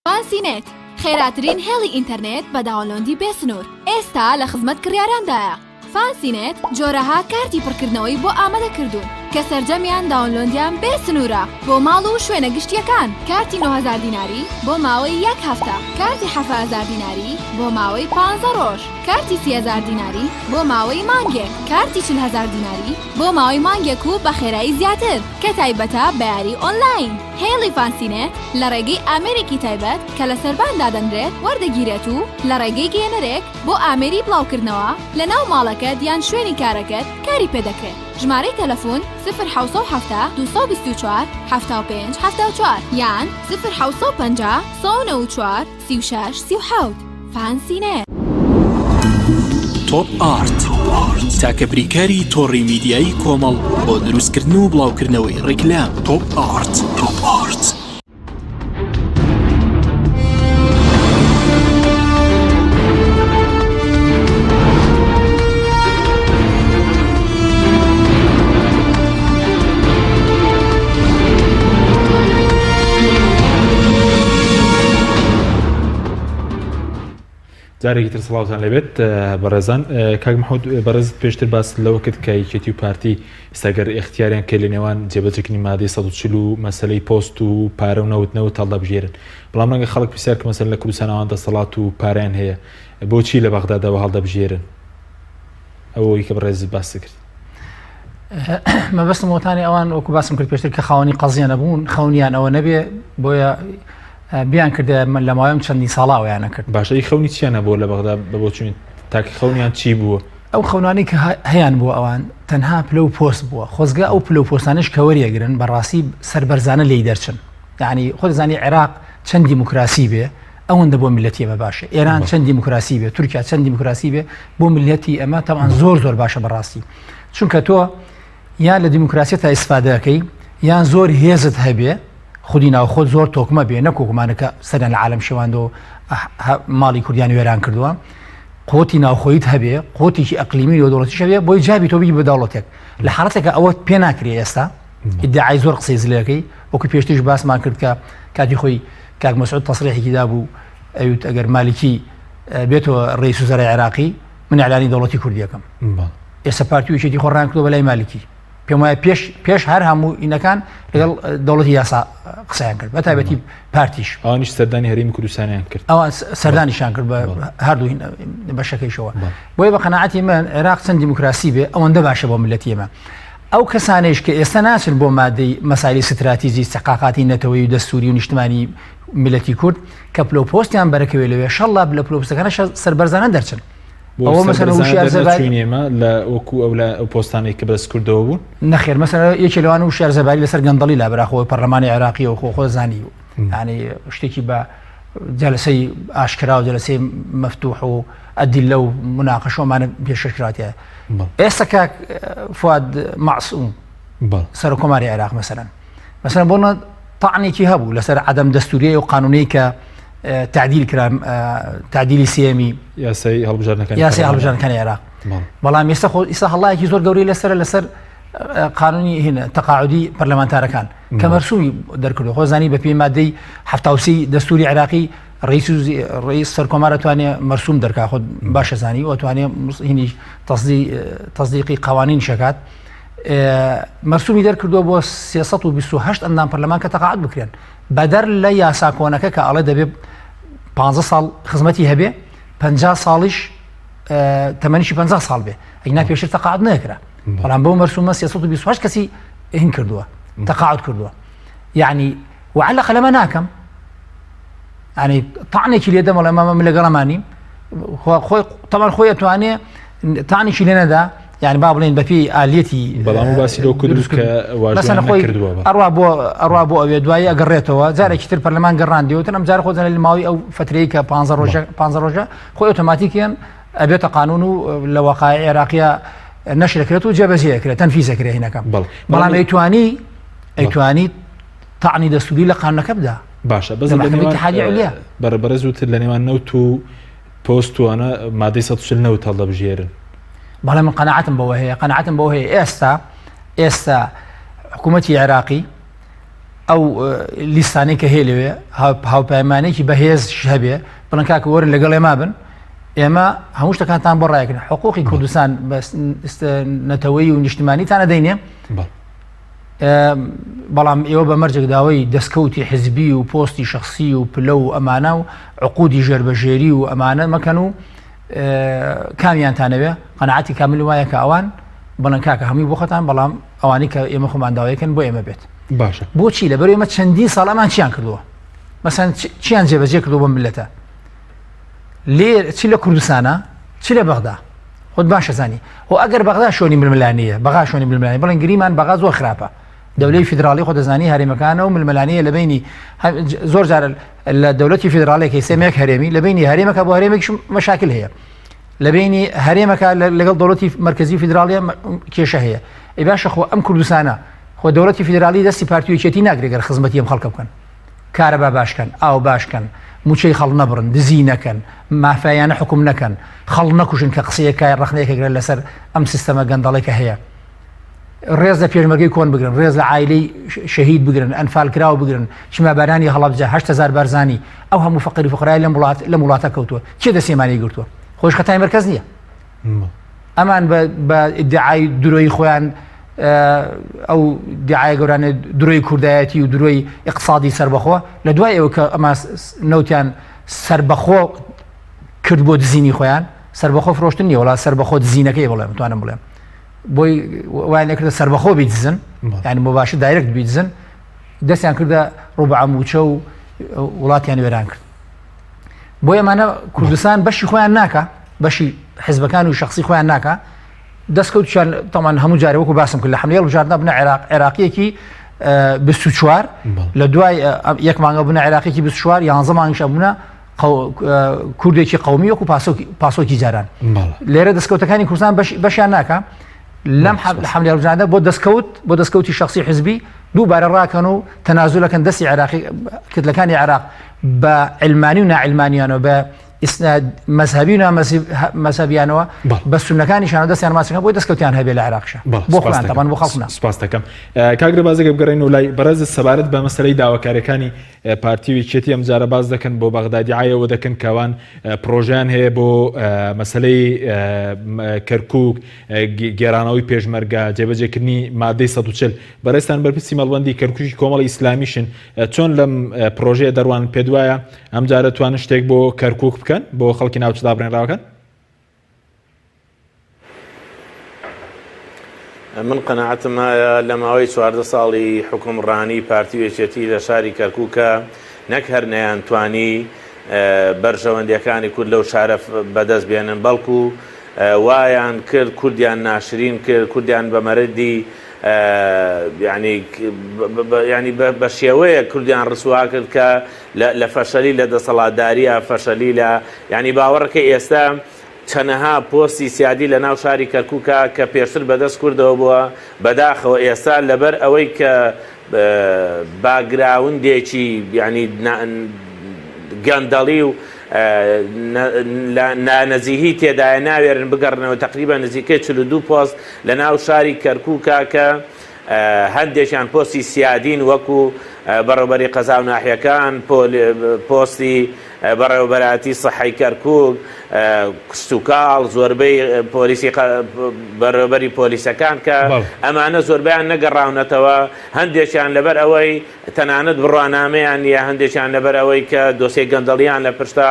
فانسینێت خێراترین هێڵی ئینتەرنێت بە داوەلۆندی بێسنوور ئێستا لە خزمەت کڕیاراندایە. فانسینێت جۆرەها کارتی پڕکردنەوەی بۆ ئامادەکردوون کە سەرجەمیان داوەلۆندیان بێسنوورە بۆ ماڵ و شوێنە گشتیەکان. کارتی 9000 دیناری بۆ ماوەی 1 هەفتە، کارتی 7000 دیناری بۆ ماوەی 15 ڕۆژ، کارتی 30000 دیناری بۆ ماوەی مانگێک، کارتی 40000 دیناری بۆ ماوەی مانگێک و بە خێرایی زیاتر کە تایبەتە بە یاری ئۆنلاین. هێڵی فانسینێت لە ڕێگەی ئامێرێکی تایبەت کە لە سەرباندا دەنرێت وەردەگیرێت و لە ڕێگەی گێنەرێک بۆ ئامێری بڵاوکردنەوە لە ناو ماڵەکەت یان شوێنی کارەکەت کاری پێدەکرێت. ژمارەی تەلەفۆن 070 224 75 74 یان 050 194 36 37. فانسینێت.
تۆپ ئارت تاکە بریکاری تۆڕی میدیایی کۆمەڵ بۆ دروستکردن و بڵاوکردنەوەی ڕیکلام. تۆپ ئارت.
جارێکی تر سڵاوتان لەبێت بەڕێزان کاک محمود بەڕێزت پێشتر باس لەوە کرد کە یەکێتی و پارتی ئێستاگەر اختیاریان کرد لە نێوان جێبەجێکنی مادەی 140 و مەسلەی پۆست و پارە و نەوتنەوە هەڵدەبژێرن بەڵام ڕەنگە خەڵک پرسیار کە مەسەلەن لە کوردستانەوە دەسەڵات و پارەیان هەیە بۆچی لە بەغدادەوە هەڵدەبژێرن ئەوەی کە بەڕێزت باس کرد
مەبەستم وەتانی ئەوان وەکو باسم کرد پێشتر کە خاوەنی قەزیە نەبوون خەونیان ئەوە نەبێ بۆیە بیان کردە من لە ماوەیەم چەندی ساڵاویانە کرد
باشەی خەونی چیانە بۆ لە بەغدا بۆچین تاکە خەونیان چی بووە
ئەو خەونانی کە هەیان بووە ئەوان تەنها پلە و پۆست بووە خۆزگە ئەو پلە و پۆستانش کە وەریەگرن بەڕاستی سەربەرزانە لێی دەرچن یعنی خۆ دەزانی عێراق چەند دیموکراسی بێ ئەوەندە بۆ میلەتی ئەمە باشە ئێران چەند دیموکراسی بێ تورکیا چەند دیموکراسی بێ بۆ میلەتی ئەمە تەمان زۆر باشە بەڕاستی چونکە تۆ یان لە دیموکراسی تا ئیسفادەکەی یان زۆر هێزت هەبێ خودی ناوخۆت زۆر تۆکمە بێ نەکۆکمانەکە سەرەن لە عالم شێواندەوە ماڵی کوردیان وێران کردووە قوتی ناوخۆیت هەبێ قوتیکی ئەقلیمی و دەوڵەتیش هەبێ بۆی جابی تۆ بگی بەداوڵەتێک لە حاڵەتێکە ئەوە پێ ناکرێ ئێستا ئیدعای زۆر قسەی زلەکەی وەکو پێشتیش باسمان کرد کە کاتی خۆی کاک مەسعود تەسریحێکی دابوو ئەوت ئەگەر مالکی بێتەوە ڕئیس وزەرای عێراقی من ئەعلانی دەوڵەتی کوردیەکەم ئێستا پارتیویەتی خۆڕان کردووە بەلای مالکی پێم وایە پێش هەر هەموو ئینەکان لەگەڵ دەوڵەتی یاسا قسەیان کرد بەتایبەتی پارتیش
ئەوانیش سەردانی هەرێمی کوردستانیان کرد
ئەوان سەردانیشان کرد بە هەردوو بەشەکەیشەوە بۆیە بە قەناعەتی من عێراق چەند دیموکراسی بێ ئەوەندە باشە بۆ میلەتی ئێمە ئەو کەسانەیش کە ئێستا ناچن بۆ مادەی مەسایلی ستراتیژی استحقاقاتی نەتەوەی و دەستوری و نیشتمانی میلەتی کورد کە پلە و پۆستیان بەرەکەوێ لەوێ شەڵا لە پلە و پۆستەکانە سەربەرزانە دەرچن ئەوە مەسەلە وشیار زەباری
لە وەکو ئەو لە پۆستانێک کە بەدەست کردەوە بوون
نەخێر مەسەلە یەکێ لەوان وشیار زەباری لەسەر گەندەڵی لا بەراخەوە پەرلەمانی عێراقی و خۆ زانی و یعنی شتێکی بە جەلسەی ئاشکرا و جەلسەی مەفتوح و ئەدیلە و مناقەشەمانە پێشکراتە ئێستا کاک فواد معسووم سەر کۆماری عێراق مەسەلەن بۆ طعنێکی هەبوو لەسەر عەدەم دەستوریە و قانونەی کە تعدیل کرا تعدیلی سێمی
یاسای
هەڵبژاردنەکانی عێراق بەڵام ئێستا هەڵایەکی زۆر گەورەی لەسەر قانونی هێنە تەقاعدی پەرلەمانتارەکان کە مەرسومی دەرکردو خۆ زانی بە پێی مادەی 73 دەستوری عێراقی ڕئیس سەرکۆمارە توانێت مەرسوم دەرکا خۆ باشە زانی و توانێت هینی تەصدیقی قوانین شکات مەرسومی دەرکردووە بۆ 328 ئەندام پەرلەمان کە تەقاعد بکرێن بەدەر لە یاسا کۆنەکە کە ئەڵێ دەبێت 15 ساڵ خزمەتی هەبێ 50 ساڵیش تەمەنیشی 50 ساڵ بێ ئەینا پێشتر تەقاعد نەکرا بەڵام بۆ مەرسومە 328 کەسی هین کردووە تەقاعد کردووە یعنی وعلق لەمە ناکەم ینی طعنێکی لێ دەمەڵ ئەمە من لەگەڵەمانی طبعا خۆی ئەتوانێ تانێکی لێ نەدا یعنی با بڵێن بەپی ئالێتی
بەڵام باسی لەو کردوس کە واژوان نەکردووە
ئەڕوا بۆ ئەوێ دوایی ئەگەڕێتەوە جارێکی تر پەرلەمان گەڕاندیوتن ئەم جار خۆزانە لە ماوەی ئەو فترەی کە 15 ڕۆژە خۆی ئۆتۆماتیکیان ئەبێتە قانون و لە وەقای عێراقیە نەشرەکرێت و جێبەجێکرێت تەنفیزەکرێت هینەکەم بەڵام ئەیتوانی تەعنی دەستوری لە قانونەکە بدا
باشە بەرەبەرز وتر لە نێوان نەوت و پۆستوانە مادەی 140 نەوت هەڵدەبژێرن
بەڵام من قەناعەتم بەوە هەیە ئێستا حکوومەتی عێراقی ئەو لیستانەی کە هەیە لەوێ هاوپەیمانێکی بەهێز هەبێ بڵێن کاکە وەرن لەگەڵ ئێمە بن ئێمە هەموو شتەکانتان بۆ ڕایەکردن حقوقی کوردستان نەتەوەی و نیشتیمانیتانە دەینێ بەڵام ئێوە بە مەرجێک داوای دەستکەوتی حزبی و پۆستی شخصی و پلە و ئەمانە و عقودی ژێربەژێری و ئەمانە مەکەن و کامیانتانەوێ قەناعەتی کامل وایە کە ئەوان بڵێن کاکە هەمووی بۆ خۆتان بەڵام ئەوانی کە ئێمە خۆمان داوایەکەن بۆ ئێمە بێت
باشە
بۆچی لەبەر ئێمە چەندین ساڵ ئەمان چیان کردووە مەسەن چیان جێبەجێ کردووە بۆ میلەتە لێ چی لە کوردستانە چی لە بەغدا خۆت باشە زانی و ئەگەر بەغدا شۆنی ململانیە بەغا شۆنی ململانی بڵێن گریمان بەغا زۆر خراپە دەولەی فیدراڵی خۆ دەزانی هەرێمەکانە و ململانیە لە بینی زۆر جارە لە دەوڵەتی فیدراڵێکی سێمێک هەرێمی لە بینی هەرێمەکە بۆ هەرێمێکش مەشاکل هەیە لە بینی هەرێمەکە لەگەڵ دەوڵەتی مرکزی فیدراڵیە کێشە هەیە ئەی باشە خۆ ئەم کوردستانە خۆ دەوڵەتی فیدراڵی دەستی پارتیویەتی ناگرێگەر خزمەتی ئەم خەڵکە بکەن کارەبا باشکەن ئاو باشکەن موچەی خەڵ نەبڕن دزی نەکەن مافایانە حکوم نەکەن خەڵ نەکوژن کە قسەیەکای ڕخنەیەکەگرێت لەسەر ئەم سیستەمە گەندەڵێکە هەیە ڕێز لە پێشمەرگەی کۆن بگرن، ڕێز لە عایلەی شەهید بگرن، ئەنفال کراوە بگرن، چمابارانی هەڵەبجە 8,000 بارزانی ئەو هەموو فەقیری فقرای لە وڵاتە کەوتووە، چێ دەسێمانی گرتووە؟ خۆش خەتای مرکز نییە. ئەمان بە ئیدعای درۆی خۆیان ئەو دیعای گەورانە درۆی کوردایەتی و درۆی اقتصادی سربەخۆ لە دوای ئەوە کە ئەمە نەوتیان سربەخۆ کرد بۆ دزینی خۆیان، سربەخۆ فرۆشتن نیە، وڵات سربەخۆ دزینەکەی بڵێم توانم بڵێم بۆی وای نەکردە سربەخۆ بیدزن، یعنی مباشر دایرکت بیدزن، دەستیان کردە ڕوبع موچە و وڵاتیان وێران کرد. بۆ ئەمانە کوردستان بەشی خۆیان ناکە، بەشی حزبەکان و شخصی خۆیان ناکە، دەستکەوتیان تەمان هەموو جارێ وەکو باسم کرد لە حملەیە هەڵبژاردنە بنە عێراقیەکی 24 لە دوای یەک مانگە بنە عێراقیەکی 24 11 مانگیشە بوونە کوردێکی قەومی وەکو پاسۆکی جاران. لێرە دەستکەوتەکانی کوردستان بەشیان ناکە لەم حملەیە هەڵبژاردنە بۆ دەستکەوتی شخصی حزبی دووبارە ڕاکەن و تەنازولەکەن دەستی عێراقی کردلەکانی عێراق بە علمانی و ناعلمانیانەوە بە مەذهبی و مەذهبیانەوە بە سونەکانیشانە دەستیان ماسەکە بۆی دەستکەوتیان هەبێ لە عێراقشە بۆ خۆیان تەمان بۆ خەڵکنا.
سپاس دەکەم. کاک ڕێبازێک بگەڕێن و لای بەڕێز سەبارەت بە مەسەلەی داواکاریەکانی پارتی وێکێتی ئەم جارە باز دەکەن بۆ بەغدادیعایەوە دەکەن کەوان پرۆژیان هەیە بۆ مەسەلەی کەرکووک گێرانەوەی پێشمەرگە جێبەجێکردنی مادەی 140 بەڕێستان بەرپرسی مەڵبەندی کەرکووکی کۆمەڵی ئیسلامیشن چۆن لەم پرۆژەیە دەڕوان پێ دوایە ئەم جارە توانن شتێک بۆ کەرکووک بکەن بۆ خەڵکی ناوچەدا بڕێنراوەکەن؟
من قەناعەتم هەیە لە ماوەی 14 ساڵی حکومڕانی پارتی وێچێتی لە شاری کەرکووکە نەک هەر نەیانتوانی بەرژەوەندیەکانی کورد لەو شارە بەدەست بێنن، بەڵکو وایان کرد کوردیان ناشرین کرد، کوردیان بە مەرەدی ینی بە شێوەیە کوردیان ڕسووا کرد کە لە فەشەلی لە دەسەڵاتداریە فەشەلی لە ینی باوەڕەکە ئێستا چەنەها پۆستی سیادی لە ناو شاری کەرکووکە کە پێشتر بەدەست کوردەوە بووە بەداخەوە ئێستا لەبەر ئەوەی کە باگراوندێکی ینی گەندەڵی و نانەزیهی تێدایە ناوێرن بگەڕنەوە تقریبا نزیکەی 42 پۆست لە ناو شاری کەرکووکە کە هەندێکیان پۆستی سیادین وەکو بەڕێوەبەری قەزا و ناحیەکان، پۆستی بەڕێوەبەراتی سەحەی کەرکووک، کستوکاڵ، زۆربەی پۆلیسی بەڕێوەبەری پۆلیسەکان کە ئەمانە زۆربیان نەگەڕاونەتەوە، هەندێکیان لەبەر ئەوەی تەنانەت بڕوانامەیان نیە، هەندێکیان لەبەر ئەوەی کە دۆسیە گەندەڵیان لە پشتا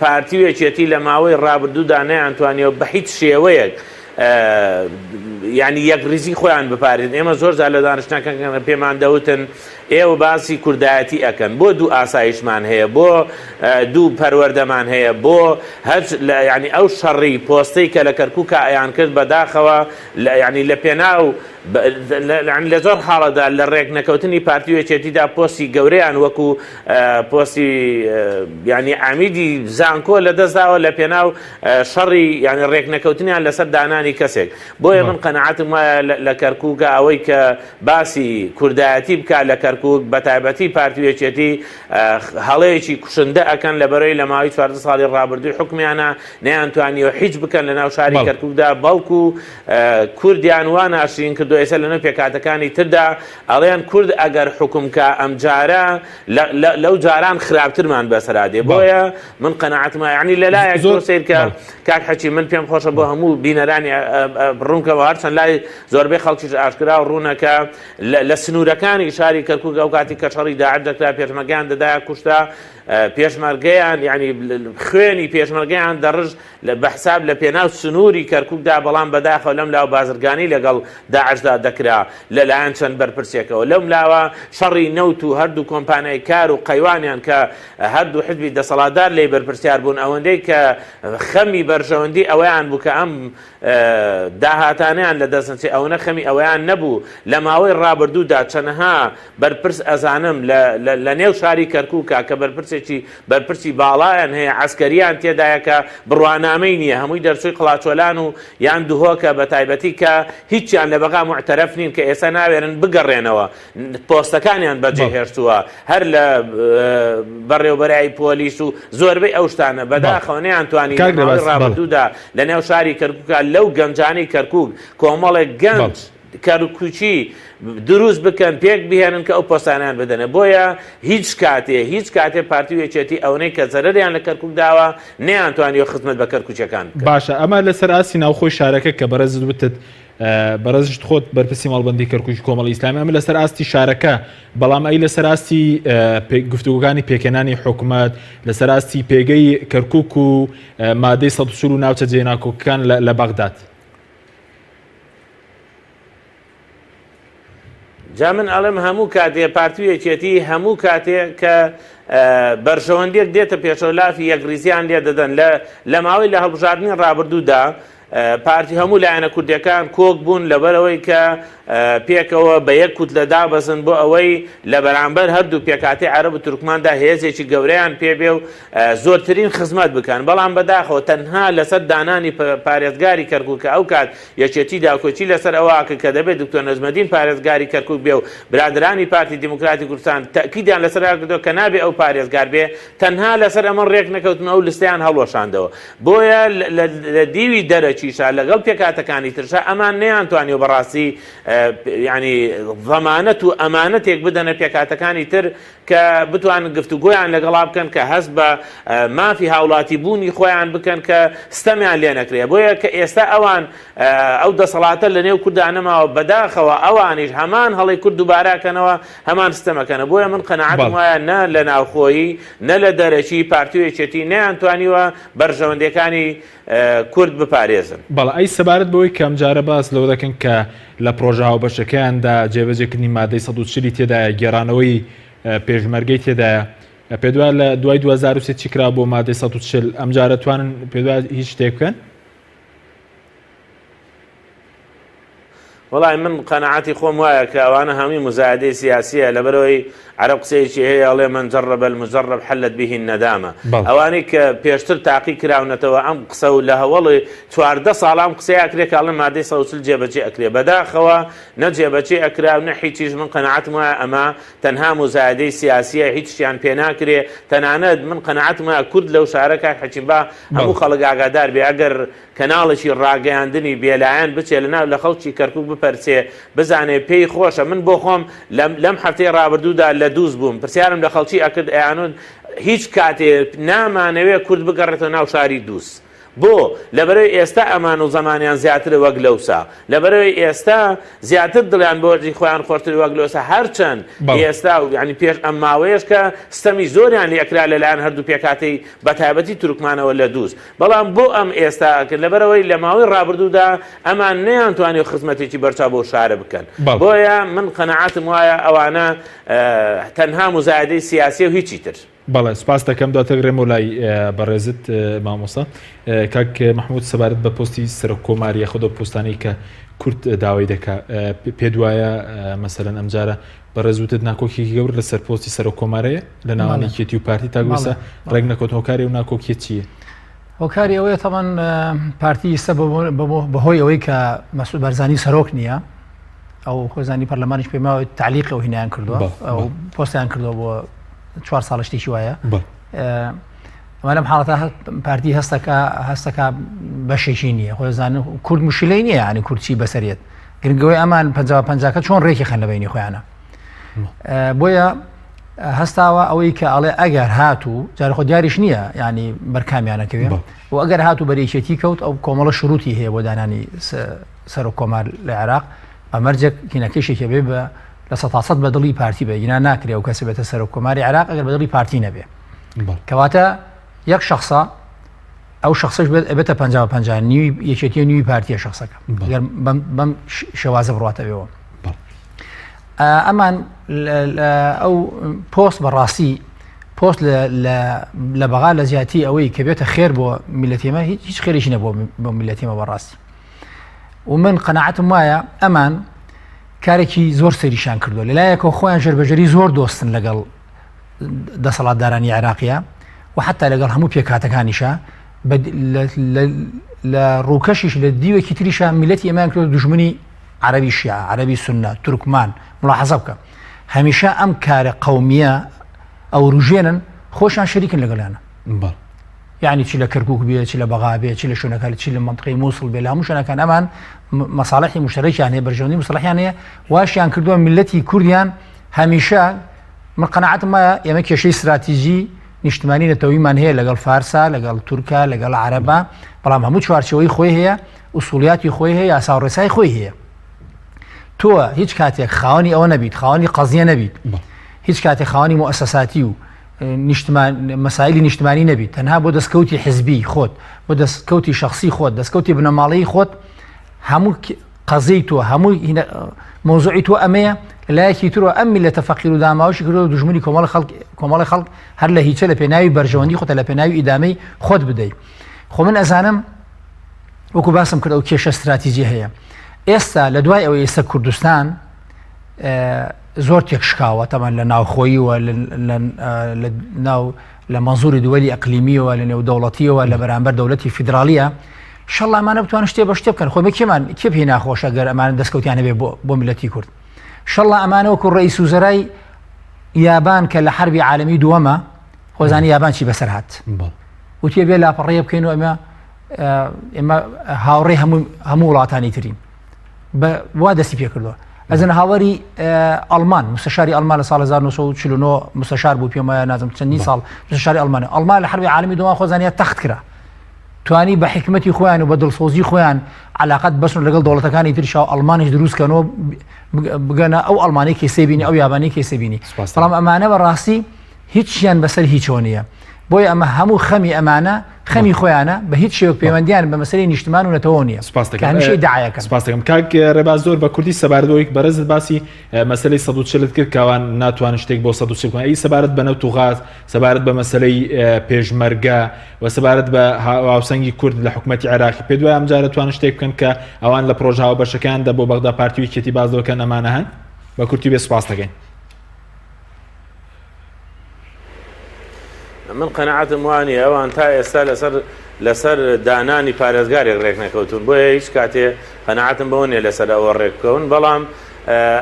پارتی وێچێتی لە ماوەی ڕابردوودا نەیانتوانیەوە بە هیچ شێوەیەک ینی یەک ریزی خۆیان بپارێن. ئێمە زۆر جار لە دانیشتنەکان پێمان دەوتن ئێوە باسی کوردایەتی ئەکەن، بۆ دوو ئاسایشمان هەیە، بۆ دوو پەروەردەمان هەیە، بۆ ینی ئەو شەڕی پۆستەی کە لە کەرکووکە ئەیان کرد بەداخەوە ینی لە پێناو لە زۆر حاڵەدا لە ڕێک نەکەوتنی پارتی وێچێتیدا پۆستی گەورەیان وەکو پۆستی ینی عەمیدی زانکۆ لە دەستداوە لە پێناو شەڕی ینی ڕێک نەکەوتنیان لەسەر دانانی کەسێک. بۆیە من قەنەعەتم وایە لە کەرکووکە ئەوەی کە باسی کوردایەتی بکات لە کەرکووک بە تایبەتی پارتی وێچێتی هەڵەیەکی کوشندە ئەکەن لە بەرەوەی لە ماوەی 14 ساڵی ڕابردووی حکمیانە نەیانتوانیوە هیچ بکەن لە ناو شاری کەرکووکدا، بەڵکو کوردیان وا ناشرین کردو. ئێستا لەنەو پێکاتەکانی تردا ئەڵێن کورد ئەگەر حکومکە ئەم جارە لەو جاران خراپترمان بەسەرادێ. بۆیە من قەنەعەتم ینی لەلایەک زۆر سیر کە کاک حەچی من پێم خۆشە بۆ هەموو بینەرانی ڕوونکەوە هەرچەند لای زۆربەی خەڵکیش ئاشکرا و ڕوونەکە لە سنوورەکانی شاری کەرکووک ئەو کاتی کە شەڕی داعش دەکرا پێشمەرگیان دەدایە کوشتا، پێشمەرگەیان ینی خوێنی پێشمەرگەیان دەڕژ بە حساب لە پێناو سنووری کەرکووکدا، بەڵام بەداخەوە لەم لاوە بازرگانی لەگەڵ داعشدا دەکرا لەلایەن چەند بەرپرسێکەوە. لەم لاوە شەڕی نەوت و هەردوو کۆمپانیای کار و قەیوانیان کە هەردوو حزبی دەسەڵاتدار لێ بەرپرسیار بوون، ئەوەندەی کە خەمی بەرژەوەندی ئەوەیان بوو کە ئەم داهاتانیان لە دەستنچێ ئەوەنە خەمی ئەوەیان نەبوو. لە ماوەی ڕابردوودا چەندەها بەرپرس ئەزانم لە نێو شاری کەرکووکە کە بەرپرسی باڵایان هەیە، عەسکەریان تێدایە کە بڕوانامەی نییە، هەمووی دەرچووی قڵاچۆلان و یان دوهۆکە بە تایبەتی کە هیچیان لە بەغا معتەرەف نین کە ئێستا ناوێرن بگەڕێنەوە، پۆستەکانیان بەجێهێشتووە هەر لە بەڕێوەبەری پۆلیس و زۆربەی ئەو شتانە بەداخەوە نەیانتوانی ڕابردوودا لە نێو شاری کەرکووکە لەو گەنجانەی کەرکووک کۆمەڵێک گەنج کارکوچی دروست بکەن پێک بهێنن کە ئەو پۆستانیان بدەنە بۆیە هیچ کاتێ پارتی و یەکێتی ئەوەی کە زەرەریان لە کەرکک داوە نەیانتوانیوە خزمەت بە کەرکوچەکان
باشە ئەمە لەسەر ئاسی ناوخۆی شارەکە کە بەرەزت وتت بەرەزشت خۆت بەرپرسی ماڵبەندی کەرکوچی کۆمەڵی ئیسلامی ئەمە لەسەر ئاستی شارەکە بەڵام ئەی لەسەر ئاستی گفتوگوکانی پێکێنانی حکوومەت لەسەر ئاستی پێگەی کەرکک و مادەی ١ و ناوچە جێناکۆکەکان لە بەغداد
جا من ئەڵێم هەموو کاتێ پارتی و یەکێتی هەموو کاتێک کە بەرژەوەندێک دێتە پێشەوە لافی یەکریزیان لێ دەدەن لە ماوەی لە هەڵبژاردننی ڕابردوودا پارتی هەموو لایەنە کوردیەکان کۆک بوون لەبەرەوەی کە پێکەوە بە یەک کوت لە دابەزن بۆ ئەوەی لە بەرامبەر هەردوو پێکاتی عەرەب و تورکماندا هێزێکی گەورەیان پێبێ و زۆرترین خزمەت بکەن بەڵام بەداخەوە تەنها لەسەر دانانی پارێزگاری کەرکووک ئەو کات یەکێتی داکۆچی لەسەر ئەوواکە کە دەبێت دکتۆر نەجمەدین پارێزگاری کەرکووک بێ و برادرانی پارتی دیموکراتی کوردستان تەکیدیان لەسەر کردەوە کە نابێ ئەو پارێزگار بێ تەنها لەسەر ئەمە ڕێک نەکەوتنەوە و لستیان هەڵۆشاندەوە بۆیە لە دیوی دەرەچیشا لەگەڵ پێکاتەکانی ترشا ئەمان نەیانتوانیوە بەڕاستی ینی ضەمانەت و ئەمانەتێک بدەنە پێکاتەکانی تر کە بتوانن گفتوگۆیان لەگەڵا بکەن کە هەست بە مافی هاوڵاتی بوونی خۆیان بکەن کە ستەمیان لێ نەکرێ بۆیە کە ئێستا ئەوان ئەو دەسەڵاتە لە نێو کوردانەماوە بەداخەوە ئەوانیش هەمان هەڵی کورد دووباراکەنەوە هەمان ستەمەکەنە بۆیە من قەنەعەتم وایە نە لە ناوخۆیی نە لە دەرەکی پارتی و یەکێتی نەیانتوانیوە بەرژەوەندەکانی کورد بپارێزن
بەڵام ئەی سەبارەت بەوەی کەم جارە باس لەوە دەکەن کە لە پرۆژە و بەشەکەیاندا جێبەجێکردنی مادەی ١ تێدایە گێڕانەوەی پێشمەرگەی تێدایە پێدوای لە دوای 2023 چی کرا بۆ مادەی ١ ئەم جارە توانن پێدوای هیچ شتێک بکەن؟
وڵای من قەنەعەتی خۆم وایە کە ئەوانە هەمووی مزایدەی سیاسیە لەبەرەوەی عەرەب قسەیەکی هەیە ئەڵێ من جەڕەبە المجەڕەب حەلت به النەدامە ئەوانەی کە پێشتر تاقی کراونەتەوە ئەم قسە و لە هەوڵی 14 ساڵام قسەی ئەکرێ کە ئەڵێ مادەی 140 جێبەجێ ئەکرێ بەداخەوە نە جێبەجێ ئەکرا و نە هیچیش من قەنەعەتم وایە ئەمە تەنها مزایدەی سیاسیە هیچیان پێ ناکرێ تەنانەت من قەنەعەتم وایە کورد لەو شارەکە حەکیمبا هەموو خەڵک ئاگادار بێ ئەگەر کەناڵێکی ڕاگەیاندنی بێلایەن بچێ لەناو لە خەڵکی کەرکووک بپەرسێ بزانێ پێی خۆشە من بۆ خۆم لەم هەفتەی ڕابردوودا لە دووس بووم پرسیارم لە خەڵکی ئەکرد ئەیانون هیچ کاتێ نامانەوێ کورد بگەڕێتەوە ناو شاری دووس بۆ لەبەرەوەی ئێستا ئەمان و زەمانیان زیاتر وەک لەوسا لەبەرەوەی ئێستا زیاتر دڵیان بۆ خۆیان خۆشتر وەک لەوسا هەرچەند ئێستا و ینی پێش ئەم ماوەیەش کە ستەمی زۆریان لێ ئەکرا لەلایەن هەردوو پێکاتەی بەتایبەتی تورکمانەوە لە دووس بەڵام بۆ ئەم ئێستا کرد لەبەرەوەی لە ماوەی ڕابردوودا ئەمان نەیانتوانێت خزمەتێکی بەرچاو بۆ شارە بکەن بۆیە من قەنەعەتم وایە ئەوانە تەنها مزایدەی سیاسی و هیچی تر
بەڵێ سپاس دەکەم دواتەگرێم و لای بەڕێزت مامۆستا کاک مەحموود سەبارەت بە پۆستی سەرۆک کۆماریە خۆدە پۆستانەی کە کورد داوای دەکا پێ دوایە مەسەلەن ئەمجارە بەڕێزوتت ناکۆکیی گەور لەسەر پۆستی سەرۆک کۆمارەیە لە ناوانی کێتی و پارتی تاگوسە ڕێک نەکۆت هۆکاری و ناکۆکیە چییە؟
هۆکاری ئەوەیە تەمان پارتی ئێستا بەهۆی ئەوەی کە مەسعود بارزانی سەرۆک نییە ئەو خۆزانی پەرلەمانیش پێماوە تعلیق ئەو هینایان کردووە ئەو پۆستیان کردووە بۆ 4 ساڵ شتێکی وایە ئەمە لەم حاڵەتە پارتی هەستەکە بەشێکی نییە خۆزانن کورد مشکلەی نییە ینی کورچی بەسەرێت گرنگەوەی ئەمان 50-50 چۆن ڕێکی خەن لە بینی خۆیانە بۆیە هەستاوە ئەوەی کە ئەڵێ ئەگەر هاتوو جارە خۆ دیاریش نییە ینی بەرکامیانەکەوێ و ئەگەر هاتوو بەریەکێتی کەوت ئەو کۆمەڵە شروعی هەیە بۆ دانانی سەرۆک کۆمار لە عێراق ئەمەرجێک کینەکەشێکی بێ بە لە 100% بەدڵی پارتی بە ینا ناکرێ و کەسە بێتە سەرۆک کۆماری عێراق ئەگەر بەدڵی پارتی نەبێ کەواتە یەک شخصە ئەو شخصش بێتە 50-50 نیوی یەکێتی نیوی پارتیە شخصەکە بەم شێوازە بڕاتەوێەوە ئەمان ئەو پۆست بەڕاستی پۆست لە بەغا لە زیاتی ئەوەی کە بێتە خێر بۆ میلەتێمە هیچ خێریشی نەبووە بۆ میلەتێمە بەڕاستی و من قەنەعەتم وایە ئەمان کارێکی زۆر سەریشان کردو لەلایەکەوە خۆیان ژێربەژێری زۆر دۆستن لەگەڵ دەسەڵاتدارانی عێراقیە و حتا لەگەڵ هەموو پێکاتەکانیشە لە ڕووکەشیش لە دیوێکی تریشە میلەتی ئێمان کرد دوژمنی عەرەبی شیعە عەرەبی سوننە تورکمان ملاحەزە بکە هەمیشە ئەم کارە قەومیە ئەو ڕوژێنن خۆشیان شەریکن لەگەڵیانە یعنی چی لە کەرکووک بێت چی لە بەغا بێت چی لە شوێنەکە چی لە منطقەی مووسڵ بێت لە هەموو شوێنەکان ئەمان مەساڵحی مشترەکیان هەیە بەرژەوەندی مصلحیان هەیە واشیان کردووە میلەتی کوردیان هەمیشە من قەناعەتم وایە ئێمە کێشەی استراتیژی نیشتمانی نەتەوەیمان هەیە لەگەڵ فارسا لەگەڵ تورکا لەگەڵ عەرەبا بەڵام هەموو چوارچەوەی خۆی هەیە ئوسوڵیاتی خۆی هەیە یاسا و ڕێسای خۆی هەیە تۆ هیچ کاتێک خاوەنی ئەوە نەبیت خاوەنی قەزیە نەبیت هیچ کاتێک خاوەنی مؤسساتی و مەسائلی نیشتمانی نەبیت تەنها بۆ دەستکەوتی حزبی خۆت بۆ دەستکەوتی شخصی خۆت دەستکەوتی بنەماڵەی خۆت هەموو قەزەی تۆ هەموو مۆزوعی تۆ ئەمەیە لایەکی ترەوە ئەم میلەتە فەقیر و داماوەشی کردەوە دژمنی کۆمەڵی خەڵک هەر لە هیچە لە پێناوی بەرژەوەندی خۆتە لە پێناوی ئیدامەی خۆت بدەیت خۆ من ئەزانم وەکو باسم کرد ئەو کێشە استراتیژی هەیە ئێستا لە دوای ئەوەی ئێستا کوردستان زۆر تێکشکاوە تەمان لە ناوخۆییەوە لە مەنزوری دووەلی ئەقلیمیەوە لە نێو دەوڵەتیەوە لە بەرامبەر دەوڵەتی فیدراالیە شەڵ ئەمانە بتوانن شتێ بە شتێ بکەن خۆمە کێمان کێ پێی ناخۆشە گەر ئەمانە دەستکەوتیانە بێ بۆ میلەتی کورد شەڵ ئەمانە وەکو ڕئیس وزەرای یابان کە لە حربی عالەمی دووەمە خۆزانی یابان چی بەسەر هات وتێ بێ لاپەڕێ بکەینەوە ئێمە هاوڕێ هەموو وڵاتانی ترین وا دەستی پێ کردووە ئەزن هاوەری ئەڵمان مستەشاری ئەڵمان لە ساڵ 1949 مستەشار بوو پێمە نازم چەندی ساڵ مستەشاری ئەڵمان لە حربی عالەمی دووەم خۆزانیە تەخت کرا توانی بە حکمەتی خۆیان و بە دڵسۆزی خۆیان علاقەت بەسن لەگەڵ دەوڵەتەکانی ترشا و ئەڵمانیش دروستکەنەوە بگەنە ئەو ئەڵمانی کێسەبینی ئەو یابانی کێسەبینی بەڵام ئەمانە بەڕاستی هیچیان بەسەر هیچەوە نییە بۆیە ئەمە هەموو خەمی ئەمانە خەمی خۆیانە بە هیچ شێوک پەیوەندیان بە مەسەلەی نیشتمان و نەتەوە نییە هەمیشەی داعایەکەن
سپاس دەکەم کاک ڕێباز زۆر بە کوردی سەبارەتەوەی بەرزت باسی مەسەلەی 140 کرد کەوان ناتوانن شتێک بۆ 140 بکەن ئەی سەبارەت بە نەوت و غاز سەبارەت بە مەسەلەی پێشمەرگە و سەبارەت بە هاوسەنگی کورد لە حکوومەتی عێراقی پێ دوای ئەمجارە توانن شتێک بکەن کە ئەوان لە پرۆژە هاوبەشەکاندا بۆ بەغدا پارتی ویکێتی باز دەکەن ئەمانە هەن بە کورتی بێ سپاس دەکەین
من قەناعەتم وانە ئەوان تا ئێستا لەسەر دانانی پارێزگارێک ڕێک نەکەوتون بۆیە هیچ کاتێ قەناعەتم بەوە نیە لەسەر ئەوە ڕێککەون بەڵام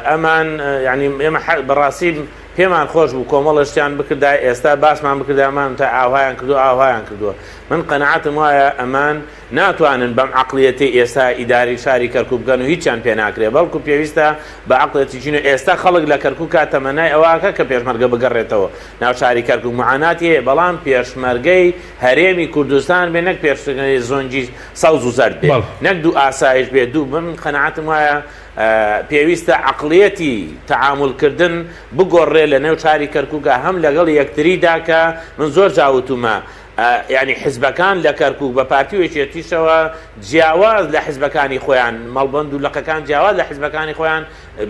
ئەمان ینی ئێمە بەڕاستی پێمان خۆش بوو کۆمەڵشتیان بکردا ئێستا باسمان بکردامان تا ئاوایان کردووە من قەناعەتم وایە ئەمان ناتوانن بەم عەقڵیەتی ئێستا ئیداری شاری کەرکووک بگەن و هیچیان پێ ناکرێ بەڵکو پێویستە بە عەقڵەتی چین و ئێستا خەڵک لە کەرکووک کاتەمەنای ئەوواکە کە پێشمەرگە بگەڕێتەوە ناو شاری کەرکووک معاناتی هەیە بەڵام پێشمەرگەی هەرێمی کوردستان بێ نەک پێشمەرگەی زۆنجی سەوز و زەرد بێ نەک دوو ئاسایش بێ دوو من قەناعەتم وایە پێویستە عەقڵیەتی تەعامولکردن بگۆڕێ لە نێو شاری کەرکووکە هەم لەگەڵ یەکتریدا کە من زۆر جاوتومە ینی حزبەکان لە کەرکووک بە پارتی وێچێتیشەوە جیاواز لە حزبەکانی خۆیان مەڵبەند و لەقەکان جیاواز لە حزبەکانی خۆیان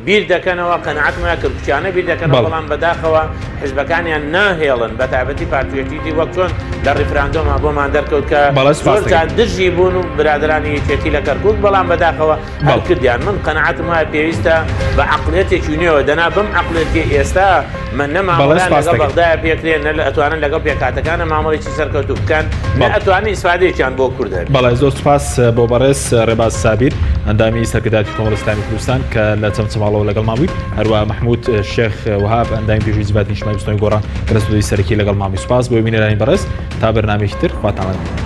بیر دەکەنەوە قەناعەتمە کەرکووکیانە بیر دەکەنەوە بەڵام بەداخەوە حزبەکانیان ناهێڵن بە تایبەتی پارتی وێچێتی وەک چۆن لە ڕیفراندۆمە بۆمان دەرکەوت کە زۆر دژی بوون و برادرانی یەکێتی لە کەرکووک بەڵام بەداخەوە هەڵ کردیان من قەناعەتم وایە پێویستە بە عەقڵیەتێکی نوێوە دەنا بم عەقڵیەتی ئێستا من نەمامەڵان لەگەڵ بەغدایە پێکرێن ئەتوانن لەگەڵ پێکاتەکانە مامەڵێکی سەرکەوتو بکەن ئەتوانی ئیسفادەیەکیان بۆ کوردە
بەڵێ زۆر سوپاس بۆ بەڕێز ڕێباز سابیر ئەندامی سەرکرداتی کۆمەڵ ئیسلامی کوردستان کە لە چەمچەماڵەوە لەگەڵ مابوویت هەروە محمود شێخ وهاب ئەندامی پێشووی جبهەتی نیشتیمانی بستنەوەی گۆڕان کە دەستبەردەی سەرەکی لەگەڵ مامی سوپاس بۆ بینەرانی بەڕێز تا بەرنامەیەکی تر خواتان